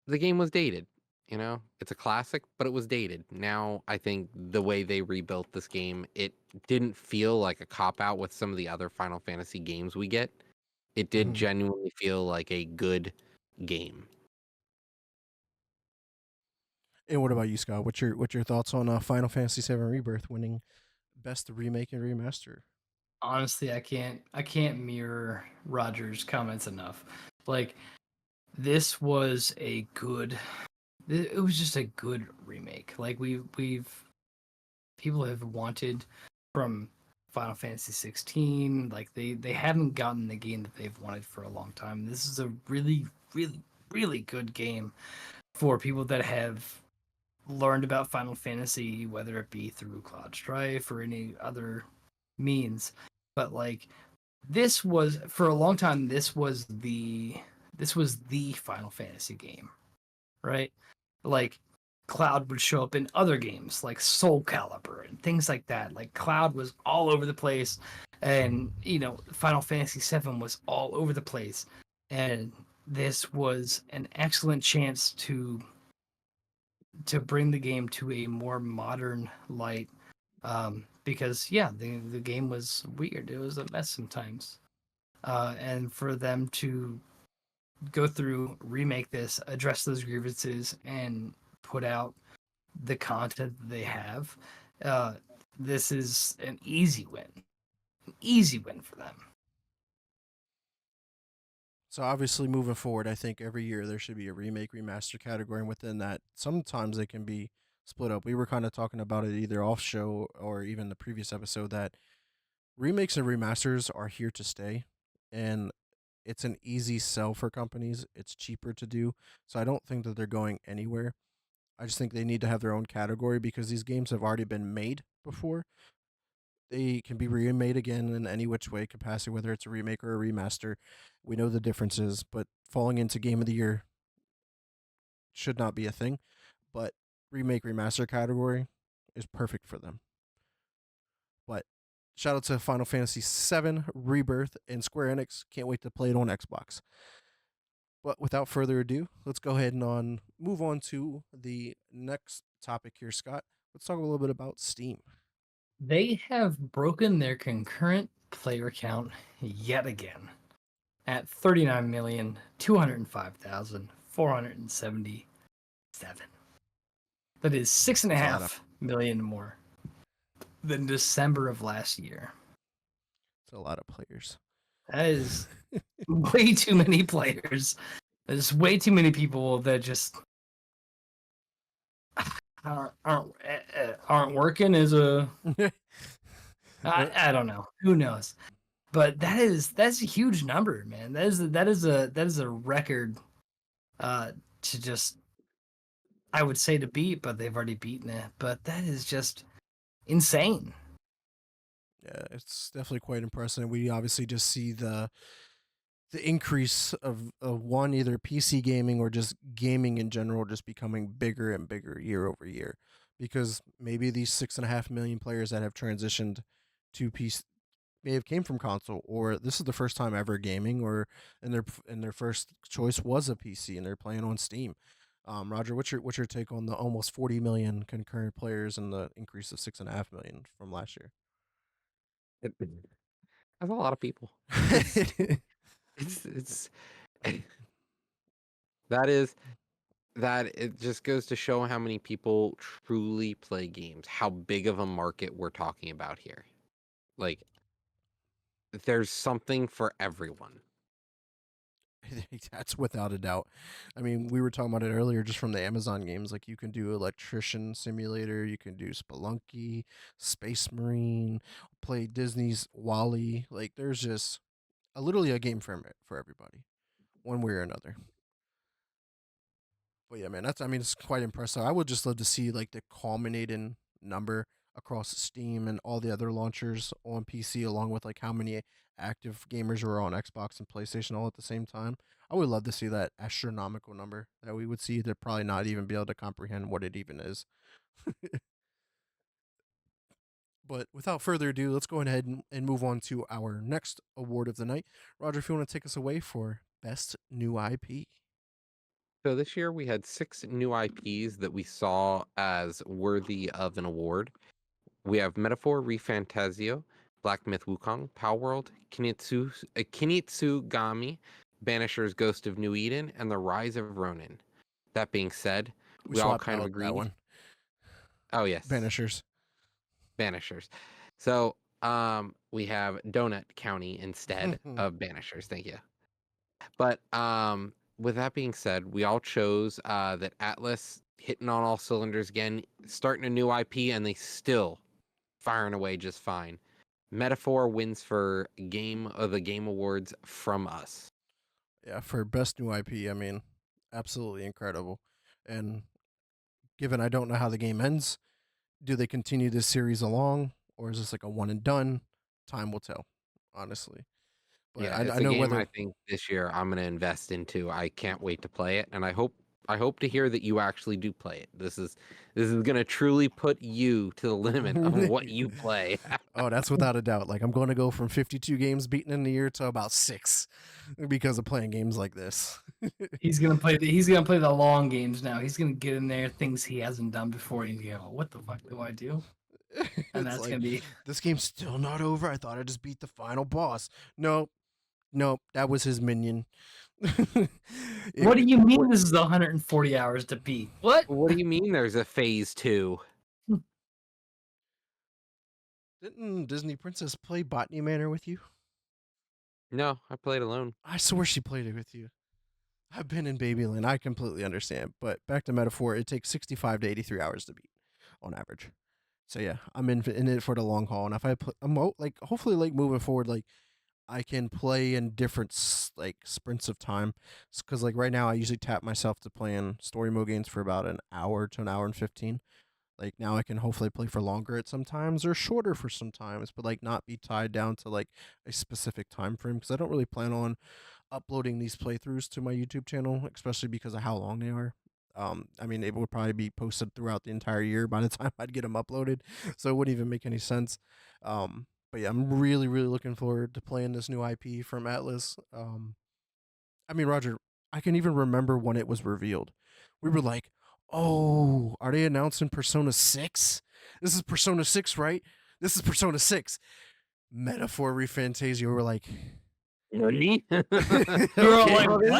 the game was dated, you know? It's a classic, but it was dated. Now, I think the way they rebuilt this game, it didn't feel like a cop out with some of the other Final Fantasy games we get. It did Mhm. genuinely feel like a good game. And what about you, Scott? What's your thoughts on Final Fantasy VII Rebirth winning best remake and remaster? Honestly, I can't mirror Roger's comments enough. Like this was a good it was just a good remake. Like we've people have wanted from Final Fantasy 16, like they haven't gotten the game that they've wanted for a long time. This is a really good game for people that have learned about Final Fantasy, whether it be through Cloud Strife or any other means. But like this was for a long time, this was the Final Fantasy game, right? Like Cloud would show up in other games like Soul Calibur and things like that. Like Cloud was all over the place, and Final Fantasy VII was all over the place, and this was an excellent chance to bring the game to a more modern light. Because yeah, the game was weird. It was a mess sometimes, and for them to go through, remake this, address those grievances, and put out the content that they have, uh, this is an easy win for them. So obviously, moving forward, I think every year there should be a remake remaster category, and within that, sometimes they can be split up. We were kind of talking about it either off show or even the previous episode that remakes and remasters are here to stay, and it's an easy sell for companies. It's cheaper to do, so I don't think that they're going anywhere. I just think they need to have their own category because these games have already been made before. They can be remade again in any which way capacity, whether it's a remake or a remaster. We know the differences, but falling into game of the year should not be a thing. But remake remaster category is perfect for them. But shout out to Final Fantasy VII Rebirth and Square Enix. Can't wait to play it on Xbox. But without further ado, let's go ahead and move on to the next topic here, Scott. Let's talk a little bit about Steam. They have broken their concurrent player count yet again at 39,205,477. That is six and a It's a lot of half million more than December of last year. it's a lot of players. That is way too many players. There's way too many people that just aren't working as a I don't know. Who knows? But that's a huge number, man. That is a record to just I would say to beat, but they've already beaten it. But that is just insane. Yeah, it's definitely quite impressive. We obviously just see the increase of one either PC gaming or just gaming in general just becoming bigger and bigger year over year. Because maybe these 6.5 million players that have transitioned to PC may have came from console, or this is the first time ever gaming, or and their first choice was a PC and they're playing on Steam. Roger, what's your take on the almost 40 million concurrent players and the increase of 6.5 million from last year? That's a lot of people. It's that is that it just goes to show how many people truly play games, how big of a market we're talking about here. Like there's something for everyone. That's without a doubt. I mean, we were talking about it earlier just from the Amazon games. Like, you can do Electrician Simulator, you can do Spelunky, Space Marine, play Disney's Wally. Like, there's just literally a game for everybody, one way or another. But yeah, man, I mean, it's quite impressive. I would just love to see like the culminating number across Steam and all the other launchers on PC, along with like how many active gamers are on Xbox and PlayStation all at the same time. I would love to see that astronomical number that we would see. They'd probably not even be able to comprehend what it even is. But without further ado, let's go ahead and move on to our next award of the night. Roger, if you want to take us away for Best New IP. So this year we had 6 new IPs that we saw as worthy of an award. We have Metaphor ReFantazio, Black Myth Wukong, Palworld, Kinitsugami, Banisher's Ghost of New Eden, and The Rise of Ronin. That being said, we all swapped kind of out agreed. that one. Oh yes, Banishers. Banishers. So we have Donut County instead of Banishers. Thank you. But with that being said, we all chose that Atlas hitting on all cylinders again, starting a new IP, and they still firing away just fine. Metaphor wins for Game of the Game Awards from us. Yeah, for Best New IP, I mean, absolutely incredible. And given I don't know how the game ends, do they continue this series along, or is this like a one and done? Time will tell, honestly. But Yeah, I it's a know game whether I think this year I'm going to invest into. I can't wait to play it, and I hope to hear that you actually do play it. This is going to truly put you to the limit of what you play. Oh, that's without a doubt. Like I'm going to go from 52 games beaten in the year to about 6 because of playing games like this. He's gonna play the long games now. He's gonna get in there, things he hasn't done before, and you go, "What the fuck do I do?" And It's that's like, gonna be this game's still not over. I thought I just beat the final boss. Nope, nope, that was his minion. what do you mean this is 140 hours to beat? What? What do you mean there's a phase 2? Didn't Disney Princess play Botany Manor with you? No, I played alone. I swear she played it with you. I've been in Babyland. I completely understand. But back to Metaphor, it takes 65 to 83 hours to beat on average. So yeah, I'm in it for the long haul. And if I'm like hopefully like moving forward, like I can play in different like sprints of time. Because like right now, I usually tap myself to playing story mode games for about an hour to an hour and 15. Like now I can hopefully play for longer at some times or shorter for some times, but like not be tied down to like a specific time frame because I don't really plan on uploading these playthroughs to my YouTube channel, especially because of how long they are. I mean, it would probably be posted throughout the entire year by the time I'd get them uploaded, so it wouldn't even make any sense. But yeah, I'm really, really looking forward to playing this new IP from Atlas. I mean, Roger, I can even remember when it was revealed. We were like, "Oh, are they announcing Persona 6? This is Persona 6, right? This is Persona 6." Metaphor ReFantazio. We're like, Nani? You're all okay. like, what is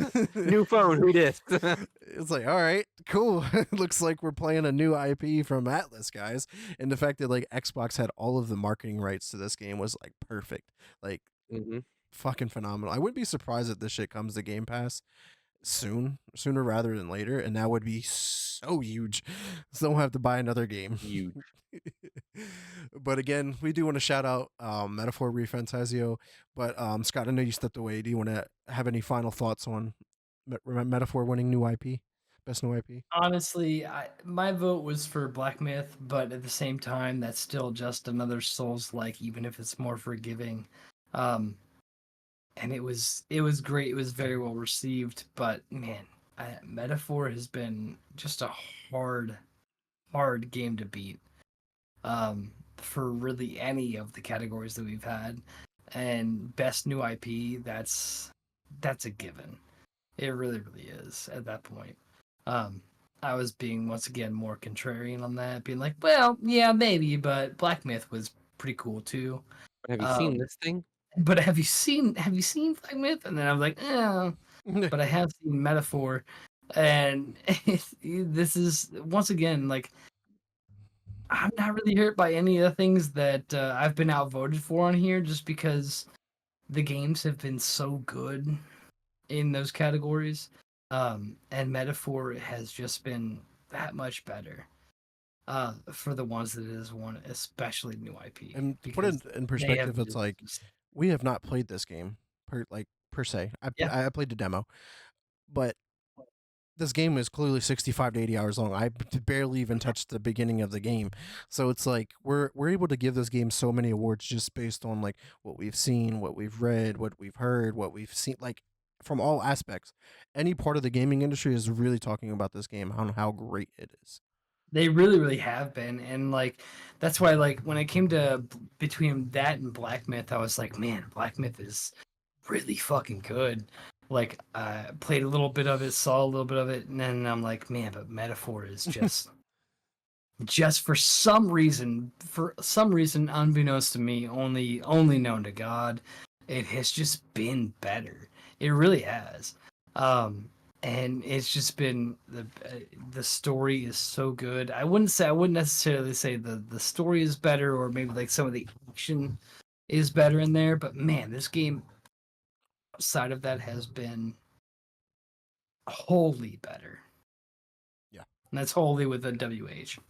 this? New phone, who dis? It's like, all right, cool. Looks like we're playing a new IP from Atlas, guys. And the fact that like Xbox had all of the marketing rights to this game was like perfect. Like fucking phenomenal. I wouldn't be surprised if this shit comes to Game Pass sooner rather than later, and that would be so huge. So don't have to buy another game. Huge. But again, we do want to shout out Metaphor ReFantazio. But Scott, I know you stepped away. Do you want to have any final thoughts on Metaphor winning new IP, best new IP? Honestly, my vote was for Black Myth, but at the same time, that's still just another Souls-like, even if it's more forgiving. And it was great. It was very well received, but man, Metaphor has been just a hard game to beat. For really any of the categories that we've had, and best new IP, that's a given. It really is at that point. I was being once again more contrarian on that, being like, well, yeah, maybe, but Black Myth was pretty cool too. Have you seen this thing? But have you seen Black Myth? And then I was like, but I have seen Metaphor, and this is once again like I'm not really hurt by any of the things that I've been outvoted for on here, just because the games have been so good in those categories, and Metaphor has just been that much better for the ones that it has won, especially new IP. And to put it in perspective, it's like we have not played this game per se. I played the demo, but this game is clearly 65 to 80 hours long. I barely even touched the beginning of the game. So it's like we're able to give this game so many awards just based on like what we've seen, what we've read, what we've heard, what we've seen, like from all aspects. Any part of the gaming industry is really talking about this game on how great it is. They really, really have been, and like that's why like when it came to between that and Black Myth, I was like, man, Black Myth is really fucking good. Like I played a little bit of it, saw a little bit of it, and then I'm like, man, but Metaphor is just for some reason, unbeknownst to me, only known to God, it has just been better. It really has. Um, and it's just been the story is so good. I wouldn't necessarily say the story is better, or maybe like some of the action is better in there. But man, this game outside of that has been wholly better. Yeah. And that's wholly with a WH.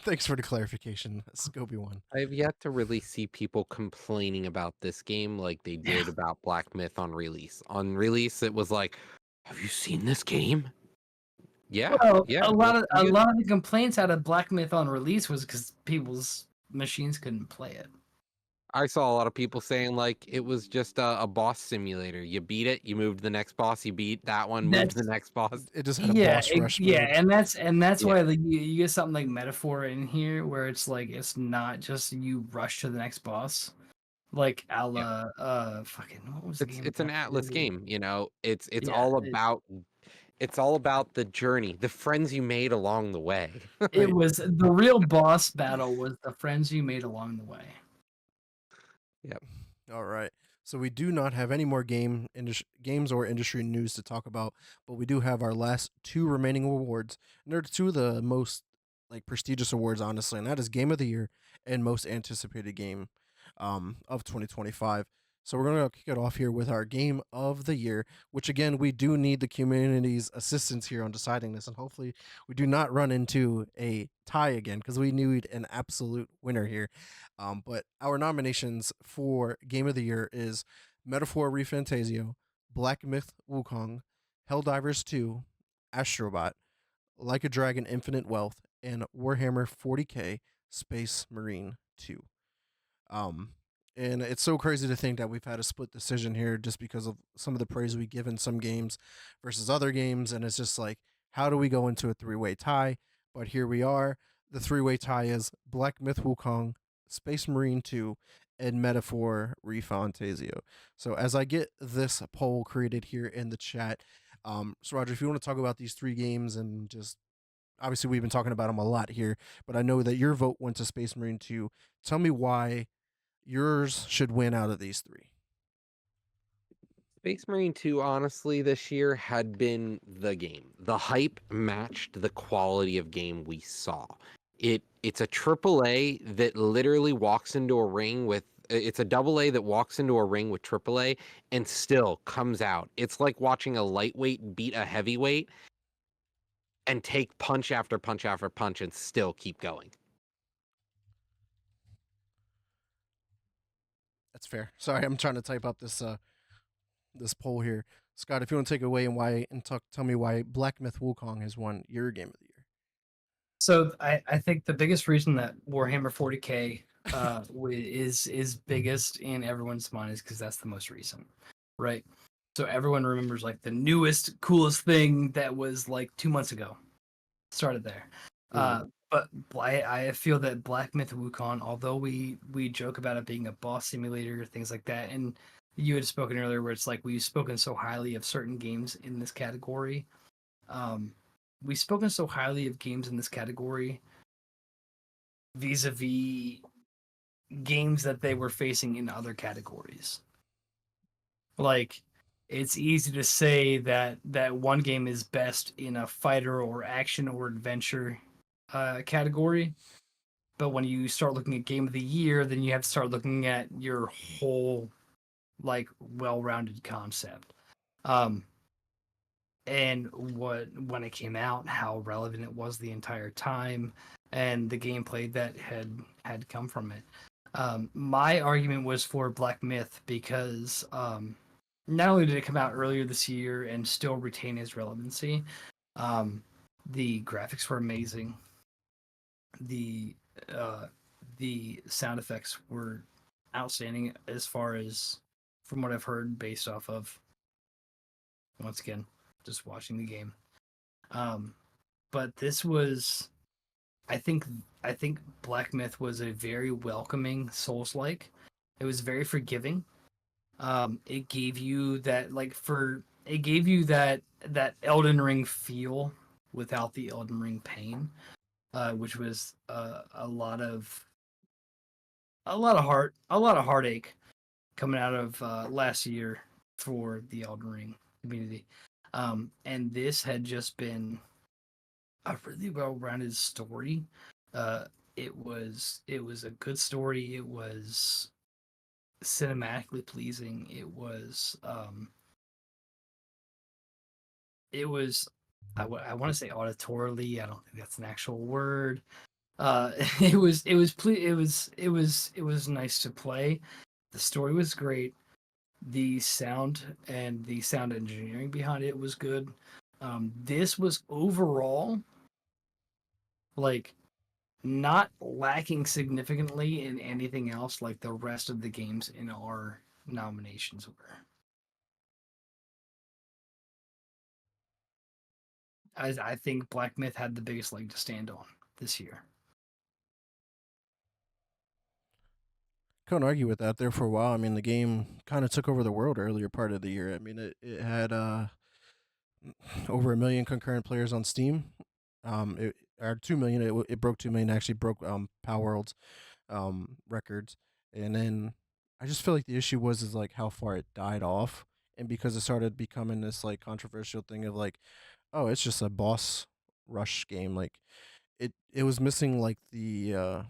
Thanks for the clarification, Scobie one. I've yet to really see people complaining about this game like they did about Black Myth on release. On release, it was like, "Have you seen this game?" Yeah, Well, yeah, a it lot looks of pretty good. the complaints out of Black Myth on release was because people's machines couldn't play it. I saw a lot of people saying like it was just a boss simulator. You beat it, you move to the next boss. You beat that one, move to the That's next boss. It just had a boss rush yeah, mode. and that's Yeah, why like, you get something like Metaphor in here where it's like it's not just you rush to the next boss, like a yeah. la fucking what was the game It's an about? Atlas game, you know. It's Yeah, all about the journey, the friends you made along the way. it was the real boss battle was the friends you made along the way. Yep. All right. So we do not have any more games or industry news to talk about, but we do have our last two remaining awards, and they're two of the most like prestigious awards, honestly, and that is Game of the Year and Most Anticipated Game of 2025. So we're gonna kick it off here with our Game of the Year, which again we do need the community's assistance here on deciding this, and hopefully we do not run into a tie again because we need an absolute winner here. But our nominations for Game of the Year is Metaphor ReFantasio, Black Myth Wukong, Helldivers 2, Astrobot, Like a Dragon Infinite Wealth, and Warhammer 40k Space Marine 2. Um, and it's so crazy to think that we've had a split decision here just because of some of the praise we give in some games versus other games. And it's just like, how do we go into a three-way tie? But here we are. The three-way tie is Black Myth Wukong, Space Marine 2, and Metaphor ReFantasio. So as I get this poll created here in the chat, so Roger, if you want to talk about these three games and just obviously we've been talking about them a lot here, but I know that your vote went to Space Marine 2. Tell me why yours should win out of these three. Space Marine 2, honestly, this year had been the game. The hype matched the quality of game we saw. It's a triple A that literally walks into a ring with it's a double A that walks into a ring with triple A and still comes out. It's like watching a lightweight beat a heavyweight and take punch after punch after punch and still keep going. That's fair. Sorry, I'm trying to type up this poll here. Scott, if you want to take it away and tell me why Black Myth Wukong has won your Game of the Year. So I think the biggest reason that Warhammer 40k is biggest in everyone's mind is because that's the most recent, right? So everyone remembers like the newest, coolest thing that was like 2 months ago. Started there. But I feel that Black Myth Wukong, although we joke about it being a boss simulator, things like that, and you had spoken earlier where it's like we've spoken so highly of certain games in this category. We've spoken so highly of games in this category vis-a-vis games that they were facing in other categories. Like it's easy to say that one game is best in a fighter or action or adventure category, but when you start looking at game of the year, then you have to start looking at your whole like well-rounded concept. And when it came out, how relevant it was the entire time, and the gameplay that had come from it. My argument was for Black Myth because not only did it come out earlier this year and still retain its relevancy, the graphics were amazing. The sound effects were outstanding as far as from what I've heard based off of once again just watching the game. but this was, I think Black Myth was a very welcoming Souls-like. It was very forgiving. It gave you that that Elden Ring feel without the Elden Ring pain, which was a lot of heartache coming out of last year for the Elden Ring community. And this had just been a really well-rounded story. It was a good story. It was cinematically pleasing. I want to say auditorily. I don't think that's an actual word. It was nice to play. The story was great. The sound and the sound engineering behind it was good. This was overall like not lacking significantly in anything else like the rest of the games in our nominations were. I think Black Myth had the biggest leg to stand on this year. Couldn't argue with that there for a while. I mean, the game kind of took over the world earlier part of the year. I mean, it had over 1 million concurrent players on Steam. It or 2 million. It broke 2 million. Actually broke Power World's records. And then I just feel like the issue was like how far it died off, and because it started becoming this like controversial thing of like, oh, it's just a boss rush game. Like it was missing like the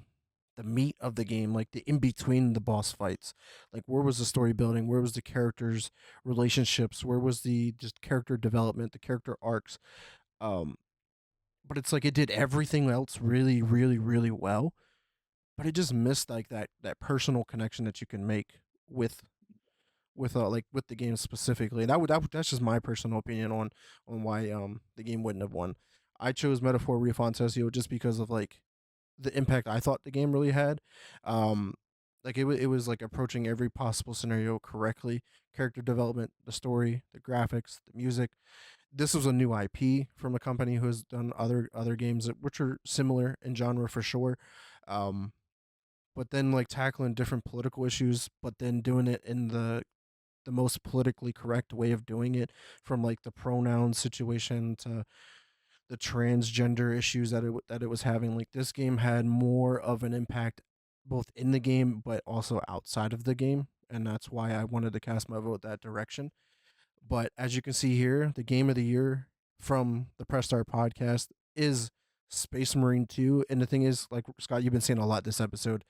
meat of the game, like the in between the boss fights. Like where was the story building? Where was the characters' relationships? Where was the just character development, the character arcs? Um, but it's like it did everything else really, really, really well. But it just missed like that personal connection that you can make with with the game specifically. That's just my personal opinion on why the game wouldn't have won. I chose Metaphor Refontesio just because of like the impact I thought the game really had. Um, like it was like approaching every possible scenario correctly. Character development, the story, the graphics, the music. This was a new IP from a company who has done other games which are similar in genre for sure. Um, but then like tackling different political issues, but then doing it in the most politically correct way of doing it, from like the pronoun situation to the transgender issues that it was having. Like this game had more of an impact both in the game but also outside of the game, and that's why I wanted to cast my vote that direction. But as you can see here, the game of the year from the Press Start podcast is Space Marine 2. And the thing is, like Scott, you've been saying a lot this episode,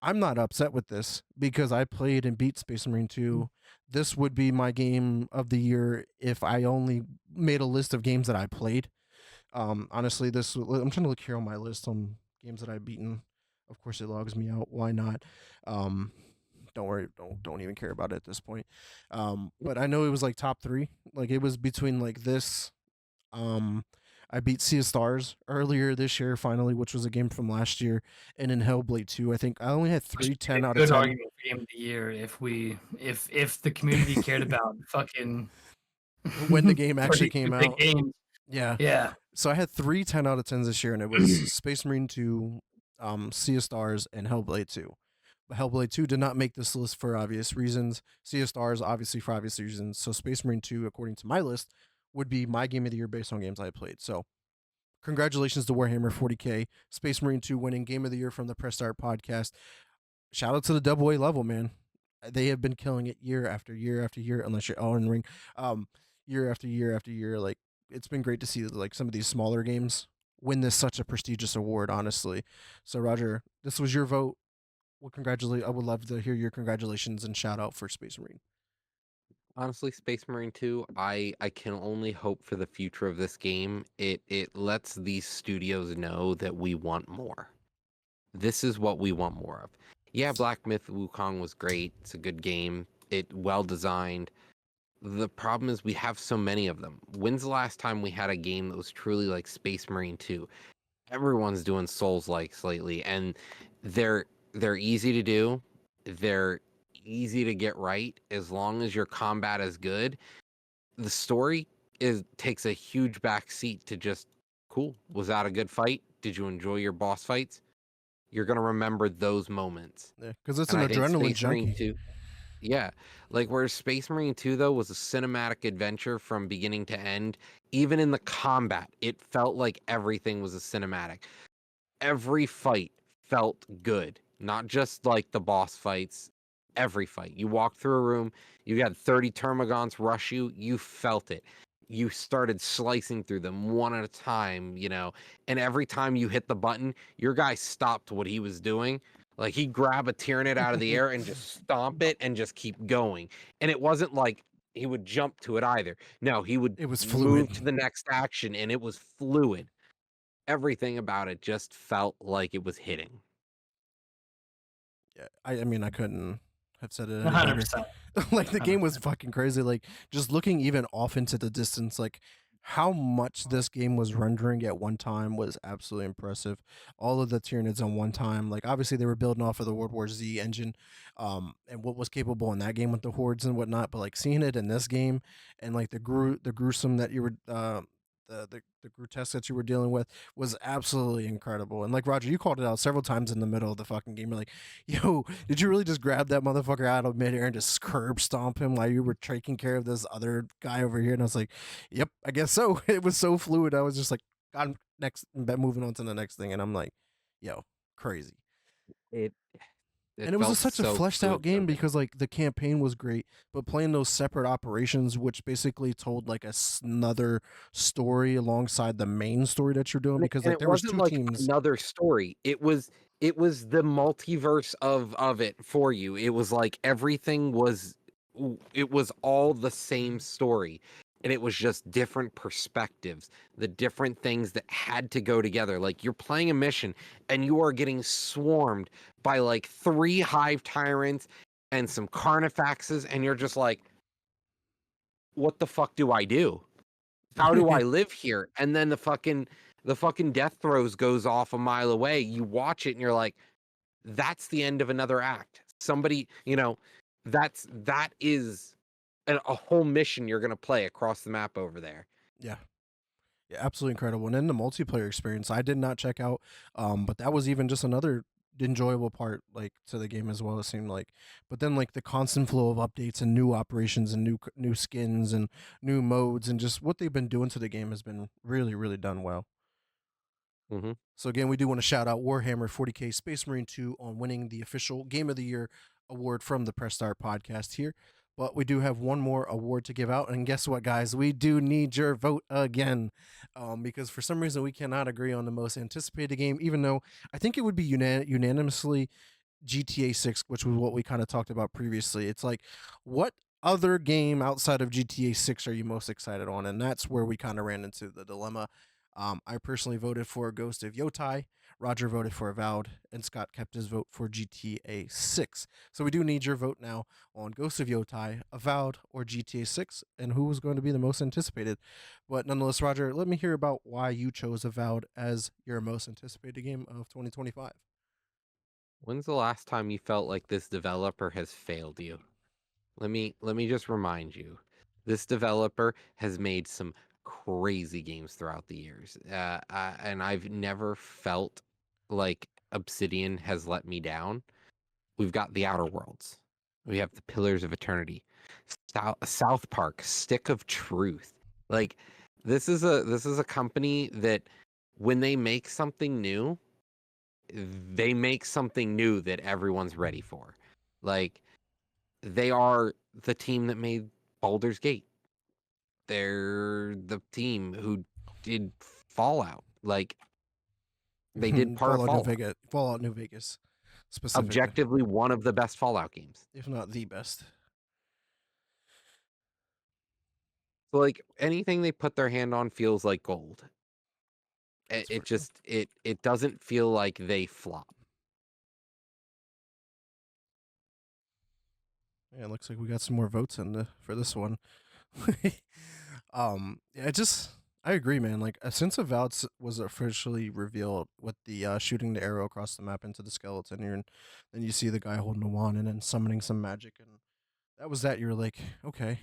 I'm not upset with this because I played and beat Space Marine 2. This would be my game of the year if I only made a list of games that I played. Honestly, I'm trying to look here on my list on games that I've beaten. Of course, it logs me out. Why not? Um, don't worry. Don't even care about it at this point. But I know it was like top three. Like it was between like this. Um, I beat Sea of Stars earlier this year, finally, which was a game from last year, and in Hellblade 2, I think I only had Which three would be a 10 out of good 10. argument for game of the year if the community cared about fucking When the game actually pretty came big out. games. Yeah. Yeah. So I had 3 10 out of 10s this year, and it was Space Marine 2, Sea of Stars, and Hellblade 2. But Hellblade 2 did not make this list for obvious reasons. Sea of Stars, obviously, for obvious reasons. So Space Marine 2, according to my list, would be my game of the year based on games I played. So congratulations to Warhammer 40K, Space Marine 2 winning game of the year from the Press Start podcast. Shout out to the double A level, man. They have been killing it year after year after year, unless you're Elden Ring. Year after year after year. Like it's been great to see like some of these smaller games win this such a prestigious award, honestly. So Roger, this was your vote. Well, congratulate. I would love to hear your congratulations and shout out for Space Marine. Honestly, Space Marine 2, I can only hope for the future of this game. It lets these studios know that we want more. This is what we want more of. Yeah, Black Myth Wukong was great. It's a good game. It well designed. The problem is we have so many of them. When's the last time we had a game that was truly like Space Marine 2? Everyone's doing Souls likes lately, and they're easy to do. They're easy to get right as long as your combat is good. The story takes a huge back seat to just Cool. Was that a good fight? Did you enjoy your boss fights? You're gonna remember those moments. Yeah, because it's And an I think adrenaline Space Marine junkie. 2, yeah, like where Space Marine 2 though was a cinematic adventure from beginning to end. Even in the combat, it felt like everything was a cinematic. Every fight felt good, not just like the boss fights. Every fight. You walked through a room, you got 30 Termagants rush you, you felt it. You started slicing through them one at a time, and every time you hit the button, your guy stopped what he was doing. Like he'd grab a Tyranid out of the air and just stomp it and just keep going. And it wasn't like he would jump to it either. No, he would It was fluid. move to the next action and it was fluid. Everything about it just felt like it was hitting. Yeah, I mean, I couldn't have said it any 100%. better. Like the game was fucking crazy. Like just looking even off into the distance, like how much this game was rendering at one time was absolutely impressive. All of the Tyranids on one time, like obviously they were building off of the World War Z engine, and what was capable in that game with the hordes and whatnot. But like seeing it in this game, and like the gruesome that you were, the grotesque that you were dealing with was absolutely incredible. And like Roger, you called it out several times in the middle of the fucking game. You're like, yo, did you really just grab that motherfucker out of midair and just curb stomp him while you were taking care of this other guy over here? And I was like, yep, I guess so. It was so fluid. I was just like, God, next, moving on to the next thing. And I'm like, yo, crazy. It And it was felt such a so fleshed out fluid, so game good. because like the campaign was great, but playing those separate operations, which basically told like another story alongside the main story that you're doing, And it, because and like it there was wasn't two like teams. another story. It was the multiverse of it for you. It was like everything it was all the same story. And it was just different perspectives, the different things that had to go together. Like you're playing a mission and you are getting swarmed by like 3 hive tyrants and some carnifexes, and you're just like, what the fuck do I do? How do I live here? And then the fucking death throes goes off a mile away. You watch it and you're like, that's the end of another act. Somebody, that is a whole mission you're gonna play across the map over there. Yeah. Yeah, absolutely incredible. And then the multiplayer experience, I did not check out, but that was even just another enjoyable part, like to the game as well. It seemed like, but then like the constant flow of updates and new operations and new skins and new modes and just what they've been doing to the game has been really really done well. Hmm. So again, we do want to shout out Warhammer 40K Space Marine 2 on winning the official Game of the Year award from the Press Start podcast here. But we do have one more award to give out, and guess what, guys? We do need your vote again, because for some reason we cannot agree on the most anticipated game. Even though I think it would be unanimously GTA 6, which was what we kind of talked about previously. It's like, what other game outside of GTA 6 are you most excited on? And that's where we kind of ran into the dilemma. I personally voted for Ghost of Yotai. Roger voted for Avowed, and Scott kept his vote for GTA 6. So we do need your vote now on Ghost of Yotai, Avowed, or GTA 6, and who was going to be the most anticipated. But nonetheless, Roger, let me hear about why you chose Avowed as your most anticipated game of 2025. When's the last time you felt like this developer has failed you? Let me just remind you. This developer has made some crazy games throughout the years. And I've never felt like Obsidian has let me down. We've got the Outer Worlds. We have the Pillars of Eternity. South Park, Stick of Truth. Like this is a company that when they make something new, they make something new that everyone's ready for. Like they are the team that made Baldur's Gate. They're the team who did Fallout. Like they did part of Fallout New Fallout. Vegas, Fallout New Vegas, specifically, Objectively, one of the best Fallout games. if not the best. So like anything they put their hand on feels like gold. That's It for sure. just it doesn't feel like they flop. Yeah, it looks like we got some more votes in for this one. Yeah, I agree, man. Like since Avowed was officially revealed with the shooting the arrow across the map into the skeleton here, and then you see the guy holding the wand and then summoning some magic, and that was that. You're like, okay,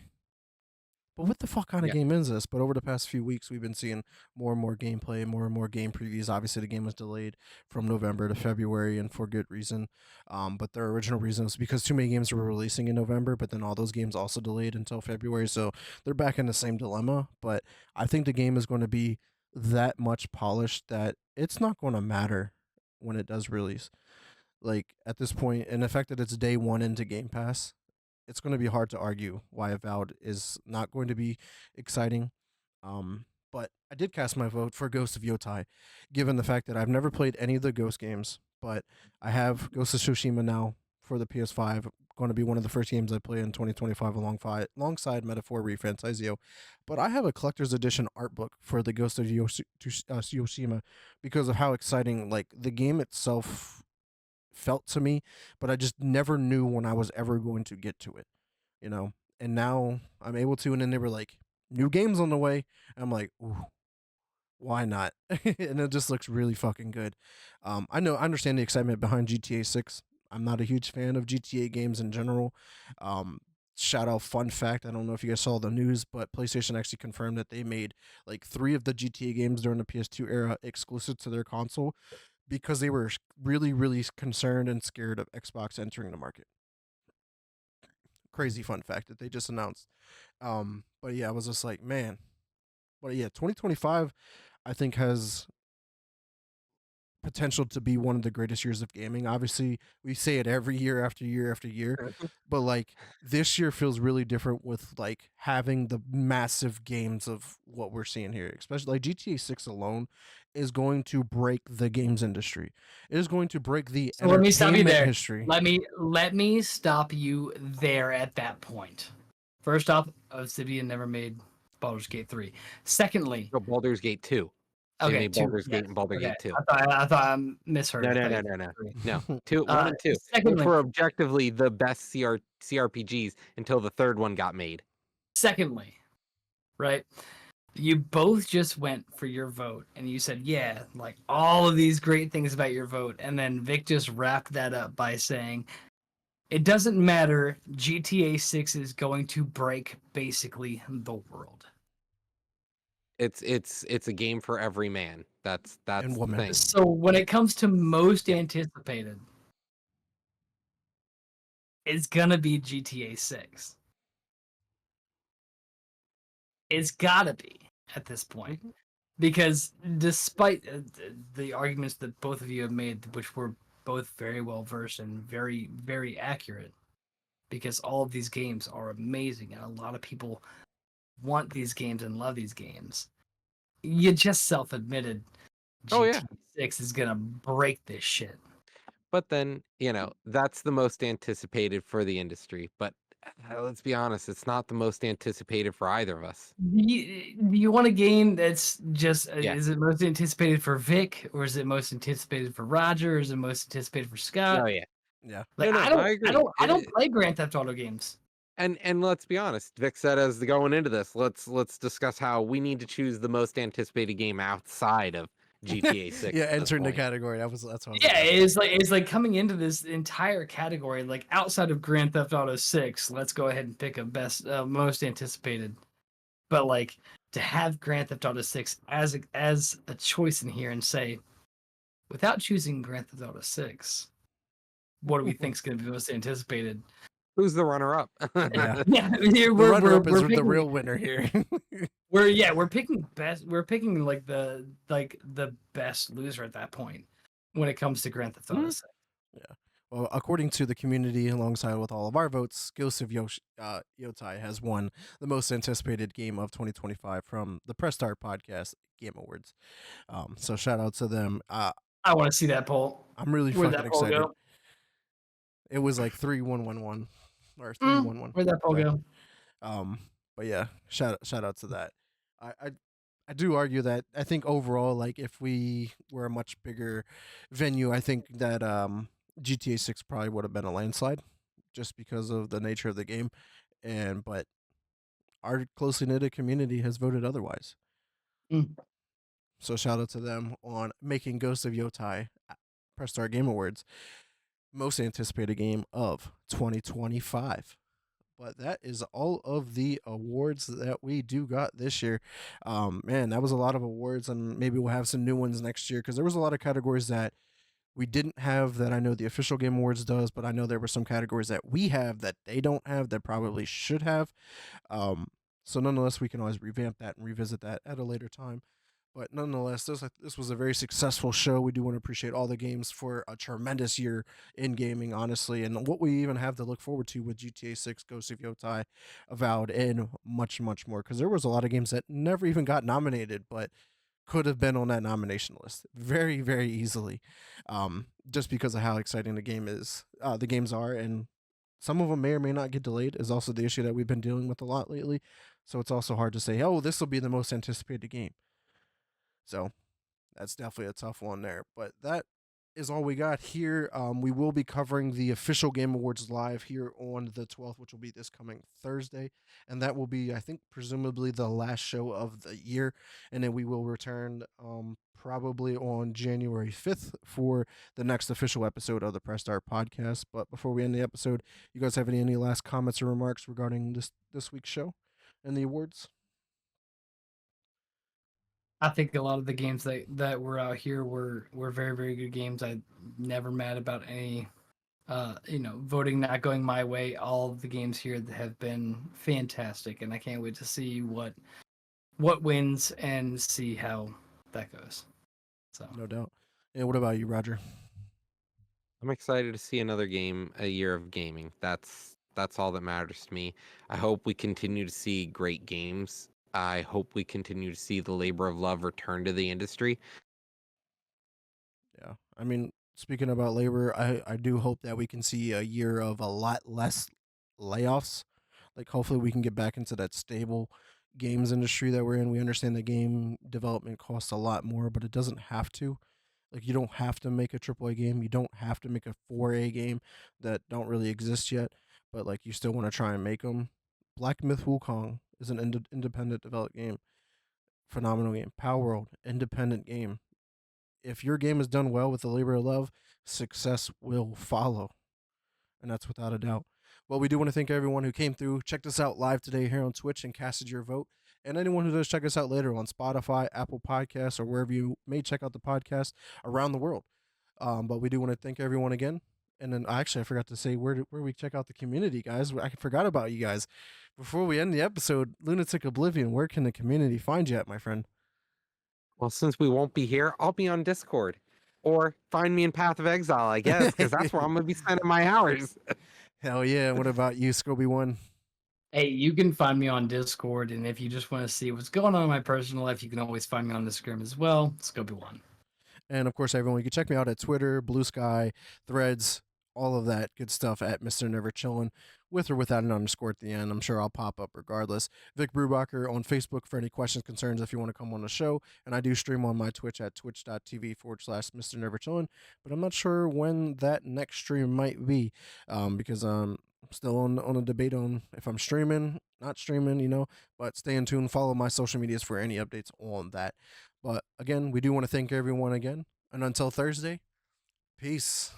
but what the fuck kind of Yeah. game is this? But over the past few weeks, we've been seeing more and more gameplay, more and more game previews. Obviously, the game was delayed from November to February, and for good reason. But their original reason was because too many games were releasing in November, but then all those games also delayed until February. So they're back in the same dilemma. But I think the game is going to be that much polished that it's not going to matter when it does release. Like at this point, and the fact that it's day one into Game Pass, it's going to be hard to argue why Avowed is not going to be exciting. But I did cast my vote for Ghost of Yotai, given the fact that I've never played any of the Ghost games, but I have Ghost of Tsushima now for the PS5. Going to be one of the first games I play in 2025 alongside Metaphor Refantazio. But I have a collector's edition art book for the Ghost of Tsushima because of how exciting like the game itself felt to me, but I just never knew when I was ever going to get to it, you know. And now I'm able to, and then they were like, "New games on the way." And I'm like, "Ooh, why not?" And it just looks really fucking good. I understand the excitement behind GTA 6. I'm not a huge fan of GTA games in general. Um, Shout out fun fact. I don't know if you guys saw the news, but PlayStation actually confirmed that they made like 3 of the GTA games during the PS2 era exclusive to their console because they were really, really concerned and scared of Xbox entering the market. Crazy fun fact that they just announced. But yeah, I was just like, man. But yeah, 2025, I think has potential to be one of the greatest years of gaming. Obviously, we say it every year after year after year, but like this year feels really different with like having the massive games of what we're seeing here. Especially like GTA 6 alone is going to break the games industry. It is going to break the So let me stop you entertainment there. history. Let me stop you there at that point. First off, Obsidian never made Baldur's Gate 3. Secondly, So Baldur's Gate 2. They okay, made 2. Baldur's Gate Yes. and Baldur's Okay. Gate 2. I thought I misheard. No, I no, thought no, you no, said no. 3. No. 2, 1 and 2. Which Secondly, were objectively the best CRPGs until the third one got made. secondly, right? You both just went for your vote and you said, yeah, like all of these great things about your vote. And then Vic just wrapped that up by saying, it doesn't matter. GTA 6 is going to break basically the world. It's a game for every man. That's And the woman. thing. So when it comes to most Yeah. anticipated, it's gonna be GTA 6. It's gotta be at this point. Because despite the arguments that both of you have made, which were both very well versed and very, very accurate, because all of these games are amazing and a lot of people want these games and love these games, you just self-admitted Oh, yeah. GTA 6 is gonna break this shit. But then, that's the most anticipated for the industry. But let's be honest, it's not the most anticipated for either of us. Do you want a game that's just Yeah. is it most anticipated for Vic, or is it most anticipated for Roger, or is it most anticipated for Scott? Oh yeah. Yeah. Like No, I agree. I don't play Grand Theft Auto games. And let's be honest, Vic said as going into this, let's discuss how we need to choose the most anticipated game outside of GTA 6. Yeah, at this entering the point. category. That's what I was Yeah, gonna it's like coming into this entire category, like outside of Grand Theft Auto 6, let's go ahead and pick a best most anticipated. But like to have Grand Theft Auto 6 as a choice in here and say, without choosing Grand Theft Auto 6, what do we think is going to be most anticipated? Who's the runner-up? Yeah. Yeah, The runner-up is the real winner here. we're picking like the best loser at that point when it comes to Grand Theft Auto 6. Well, according to the community, alongside with all of our votes, Ghost of Yotai has won the most anticipated game of 2025 from the Press Start Podcast Game Awards. So shout out to them. I want to see that poll. I'm really Where'd fucking that poll excited. go? It was like 3-1-1-1 or 3-1-1. Where'd that poll go? But yeah, shout out to that. I do argue that I think overall, like if we were a much bigger venue, I think that GTA 6 probably would have been a landslide, just because of the nature of the game. But our closely knitted community has voted otherwise. Mm. So shout out to them on making Ghost of Yotai Press Start Game Awards most anticipated game of 2025. But that is all of the awards that we do got this year. Man, that was a lot of awards, and maybe we'll have some new ones next year because there was a lot of categories that we didn't have that I know the official Game Awards does, but I know there were some categories that we have that they don't have that probably should have. So nonetheless, we can always revamp that and revisit that at a later time. But nonetheless, this was a very successful show. We do want to appreciate all the games for a tremendous year in gaming, honestly, and what we even have to look forward to with GTA 6, Ghost of Yotei, Avowed, and much, much more. Because there was a lot of games that never even got nominated, but could have been on that nomination list very, very easily, just because of how exciting the games are, and some of them may or may not get delayed. Is also the issue that we've been dealing with a lot lately. So it's also hard to say, oh, this will be the most anticipated game. So that's definitely a tough one there. But that is all we got here. We will be covering the official Game Awards live here on the 12th, which will be this coming Thursday. And that will be, I think, presumably the last show of the year. And then we will return probably on January 5th for the next official episode of the Press Start podcast. But before we end the episode, you guys have any last comments or remarks regarding this week's show and the awards? I think a lot of the games that were out here were very, very good games. I'm never mad about any voting not going my way. All of the games here have been fantastic, and I can't wait to see what wins and see how that goes. So No doubt. And what about you, Roger? I'm excited to see another a year of gaming. That's all that matters to me. I hope we continue to see great games. I hope we continue to see the labor of love return to the industry. Yeah. I mean, speaking about labor, I do hope that we can see a year of a lot less layoffs. Like, hopefully, we can get back into that stable games industry that we're in. We understand that game development costs a lot more, but it doesn't have to. Like, you don't have to make a AAA game. You don't have to make a 4A game that don't really exist yet, but like you still want to try and make them. Black Myth Wukong is an independent developed game. Phenomenal game. Power World, independent game. If your game is done well with the labor of love, success will follow. And that's without a doubt. Well, we do want to thank everyone who came through, checked us out live today here on Twitch, and casted your vote. And anyone who does check us out later on Spotify, Apple Podcasts, or wherever you may check out the podcast around the world. But we do want to thank everyone again. And then I forgot to say where we check out the community, guys. I forgot about you guys. Before we end the episode, Lunatic Oblivion, where can the community find you at, my friend? Well, since we won't be here, I'll be on Discord. Or find me in Path of Exile, I guess, because that's where I'm going to be spending my hours. Hell yeah. What about you, Scobie1? hey, you can find me on Discord, and if you just want to see what's going on in my personal life, you can always find me on Instagram as well. Scobie1. And of course, everyone, you can check me out at Twitter, Blue Sky, Threads, all of that good stuff at Mr. Never Chillin', with or without an underscore at the end. I'm sure I'll pop up regardless. Vic Brubacher on Facebook for any questions, concerns, if you want to come on the show. And I do stream on my Twitch at twitch.tv/Mr. Never Chillin', but I'm not sure when that next stream might be, because I'm still on a debate on if I'm streaming, not streaming, but stay in tune. Follow my social medias for any updates on that. But again, we do want to thank everyone again. And until Thursday, peace.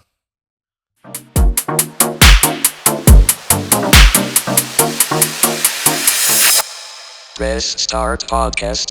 Press Start Podcast.